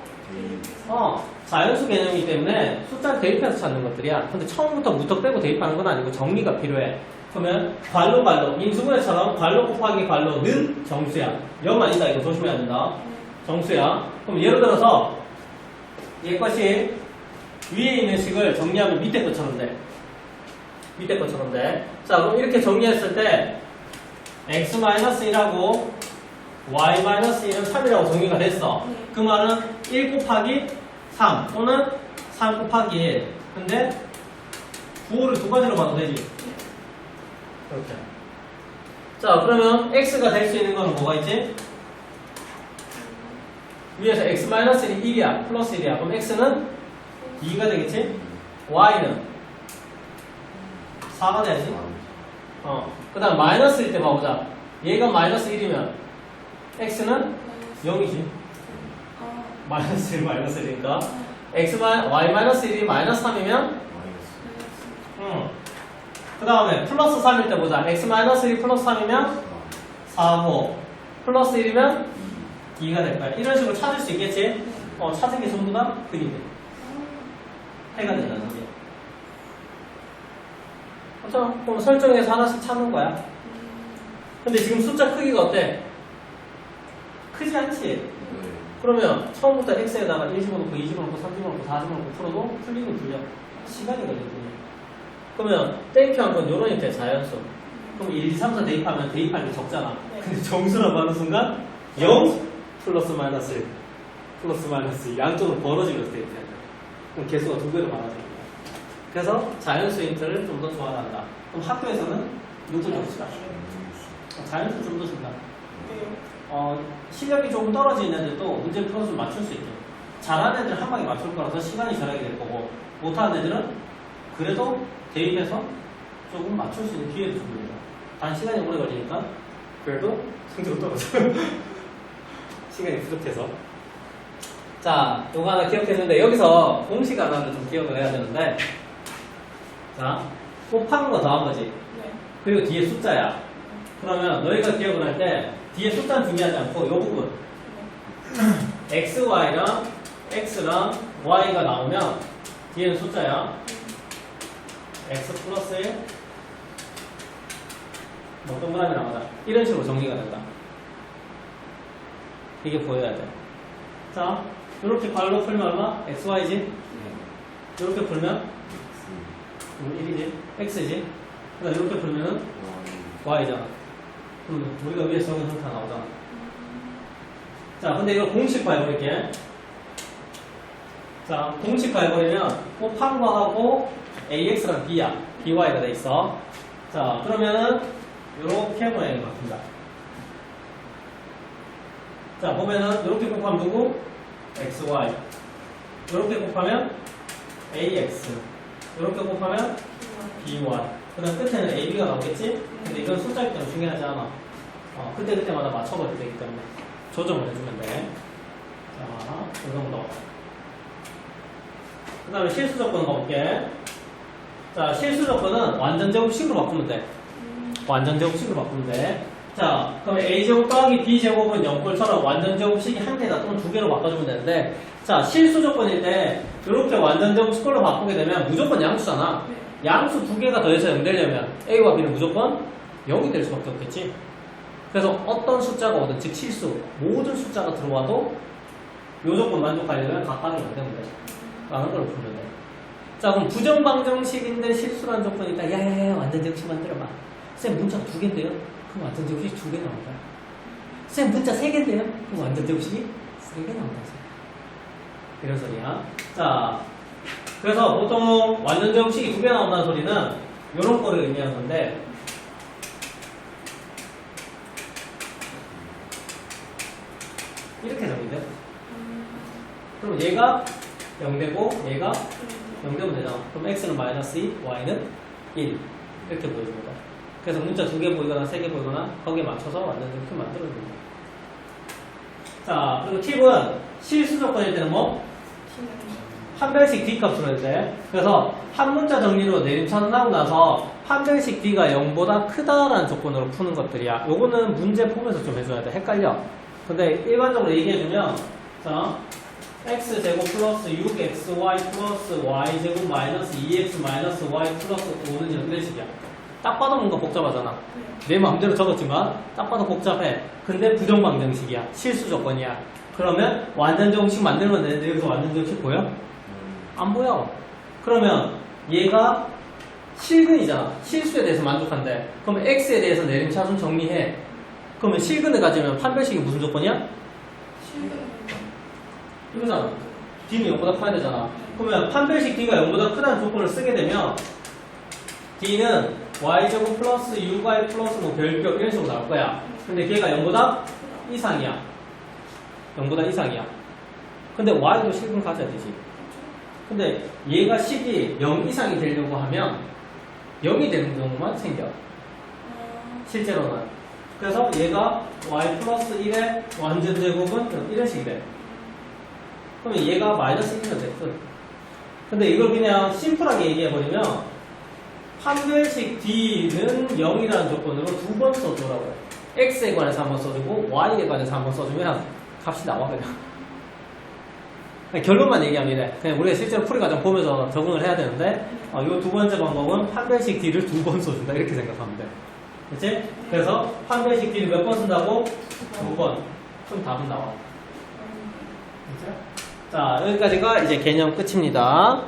자연수 개념이기 때문에 숫자를 대입해서 찾는 것들이야. 근데 처음부터 무턱 빼고 대입하는 건 아니고 정리가 필요해. 그러면 괄로 인수분해처럼 괄로 곱하기 괄로는 정수야. 여만 있다 이거 조심해야 된다. 정수야. 그럼 예를 들어서 얘 것이 위에 있는 식을 정리하면 밑에 것처럼 돼. 밑에 것처럼 돼. 자, 그럼 이렇게 정리했을 때 x-1하고 y-1은 3이라고 정리가 됐어. 그 말은 1 곱하기 3 또는 3 곱하기 1. 근데 부호를 두 가지로 봐도 되지. 이렇게. 자, 그러면 x가 될 수 있는 건 뭐가 있지? 위에서 x-1이 1이야. 플러스 1이야. 그럼 x는 2가 되겠지? y는 4가 돼야지. 그 다음 마이너스 1 때 봐보자. 얘가 마이너스 1이면 x는 0이지. 마이너스 1 마이너스 1이니까 y 마이너스 1이 마이너스 3이면 마이너스. 그 다음에 플러스 3일 때 보자. x 마이너스 1 플러스 3이면 4, 5 플러스 1이면 2가 될 거야. 이런 식으로 찾을 수 있겠지? 찾은 게 전부 다 그림이 해가 된다는 게. 그렇죠? 그럼 설정해서 하나씩 찾는 거야. 근데 지금 숫자 크기가 어때? 크지 않지? 네. 그러면 처음부터 x에다가 1 집어넣고 2 집어넣고 3 집어넣고 4 집어넣고 풀어도 풀리긴 풀려. 시간이 걸리거든요. 그러면 대입한 건 요런 형태 자연수. 그럼 1, 2, 3, 4 대입하면 대입할 게 적잖아. 근데 정수라고 하는 순간 0 플러스 마이너스 1 플러스 마이너스 1 양쪽으로 벌어지면서 대입해야 돼. 그럼 개수가 두 배로 많아집니다. 그래서 자연수 힌트를 좀 더 좋아한다. 그럼 학교에서는 누구 줍시다. 자연수 좀 더 준다. 실력이 조금 떨어지는 애들도 문제 풀어서 맞출 수 있게. 잘하는 애들은 한 방에 맞출 거라서 시간이 절약이 될 거고, 못하는 애들은 그래도 대입해서 조금 맞출 수 있는 기회도 줍니다. 단 시간이 오래 걸리니까 그래도 성적은 떨어져요. 시간이 부족해서. 자, 요거 하나 기억해주는데 여기서 공식 하나를 좀 기억을 해야 되는데, 자, 곱한 거 더한 거지. 그리고 뒤에 숫자야. 그러면 너희가 기억을 할 때 뒤에 숫자는 중요하지 않고 이 부분 xy랑 x랑 y가 나오면 뒤에는 숫자야. x 플러스 1 뭐 동그라미 나오다. 이런 식으로 정리가 된다. 이게 보여야 돼. 자, 이렇게 발로 풀면 얼마? xy지? 이렇게 풀면 1이지? x지? 그다음 이렇게 풀면은 y잖아. 우리가 위에 적은 형태 나오잖아. 자, 근데 이걸 공식화 해버릴게. 자, 공식화 해버리면 곱한 거하고 ax랑 b야. by가 돼 있어. 자, 그러면은 요렇게 모양이 바뀐다. 자, 보면은 요렇게 곱하면 누구? xy. 요렇게 곱하면 ax. 요렇게 곱하면 by. 그 다음 끝에는 AB가 나오겠지? 근데 이건 숫자이기 때문에 중요하지 않아. 그때마다 맞춰버려도 되기 때문에 조정을 해주면 돼. 자, 이 정도. 그 다음에 실수 조건 가볼게. 자, 실수 조건은 완전 제곱식으로 바꾸면 돼. 완전 제곱식으로 바꾸면 돼. 자, 그럼 A제곱 더하기 B제곱은 0꼴처럼 완전 제곱식이 한 개다 또는 두 개로 바꿔주면 되는데, 자, 실수 조건일 때 이렇게 완전 제곱식으로 바꾸게 되면 무조건 양수잖아. 양수 두 개가 더해서 0 되려면 A와 B는 무조건 0이 될 수밖에 없겠지. 그래서 어떤 숫자가 오든, 즉 실수, 모든 숫자가 들어와도 요 조건 만족하려면 각각을 만들면 돼. 라는 걸 풀면 돼. 자, 그럼 부정방정식인데 실수라는 조건이 있다. 야야야, 완전 제곱식 만들어봐. 쌤, 문자가 두 개인데요? 그럼 완전 제곱식이 두 개 나온다. 쌤, 문자 세 개인데요? 그럼 완전 제곱식이 세 개 나온다. 이런 소리야. 자, 그래서 보통 완전 제곱식이 두 개 나온다는 소리는 이런 거를 의미하는 건데, 이렇게 정리돼. 그럼 얘가 0되고 얘가 0되면 되잖아. 그럼 x는 마이너스 2, y는 1 이렇게 보여줍니다. 그래서 문자 두 개 보이거나 세 개 보이거나 거기에 맞춰서 완전 제곱식 만들어줍니다. 자, 그리고 팁은 실수 조건일 때는 뭐? 판별식 D값으로 해도 돼. 그래서 한 문자 정리로 내림차순하고 나서 판별식 D가 0보다 크다라는 조건으로 푸는 것들이야. 요거는 문제 폼에서 좀 해줘야 돼. 헷갈려. 근데 일반적으로 얘기해주면, 자, x제곱 플러스 6xy 플러스 y제곱 마이너스 2x 마이너스 y 플러스 5는 이런 식이야. 딱 봐도 뭔가 복잡하잖아. 내 마음대로 적었지만 딱 봐도 복잡해. 근데 부정방정식이야. 실수 조건이야. 그러면 완전 제곱식 만들면 되는데 여기서 완전 제곱식 보여? 안 보여. 그러면 얘가 실근이잖아. 실수에 대해서 만족한대. 그러면 x에 대해서 내림차순 정리해. 그러면 실근을 가지면 판별식이 무슨 조건이야? 이거잖아. D는 0보다 커야 되잖아. 그러면 판별식 D가 0보다 크다는 조건을 쓰게 되면 D는 y제곱 플러스 6y 플러스 뭐 별표 이런 식으로 나올 거야. 근데 걔가 0보다 이상이야. 0보다 이상이야. 근데 y도 실근 가져야 되지. 근데 얘가 식이 0 이상이 되려고 하면 0이 되는 경우만 생겨. 실제로는. 그래서 얘가 y 플러스 1의 완전 제곱은 이런 식이 돼. 그러면 얘가 마이너스 1이면 돼. 끝. 근데 이걸 그냥 심플하게 얘기해버리면 판별식 D는 0이라는 조건으로 두 번 써주라고요. X에 관해서 한번 써주고 Y에 관해서 한번 써주면 값이 나와 그냥. 결론만 얘기하면 이래. 그냥 우리가 실제로 풀이 과정 보면서 적응을 해야 되는데 이 두 번째 방법은 판별식 D를 두 번 써준다 이렇게 생각하면 돼. 그치? 그래서 판별식 D를 몇 번 쓴다고? 두 번. 그럼 답은 나와. 그치? 자, 여기까지가 이제 개념 끝입니다.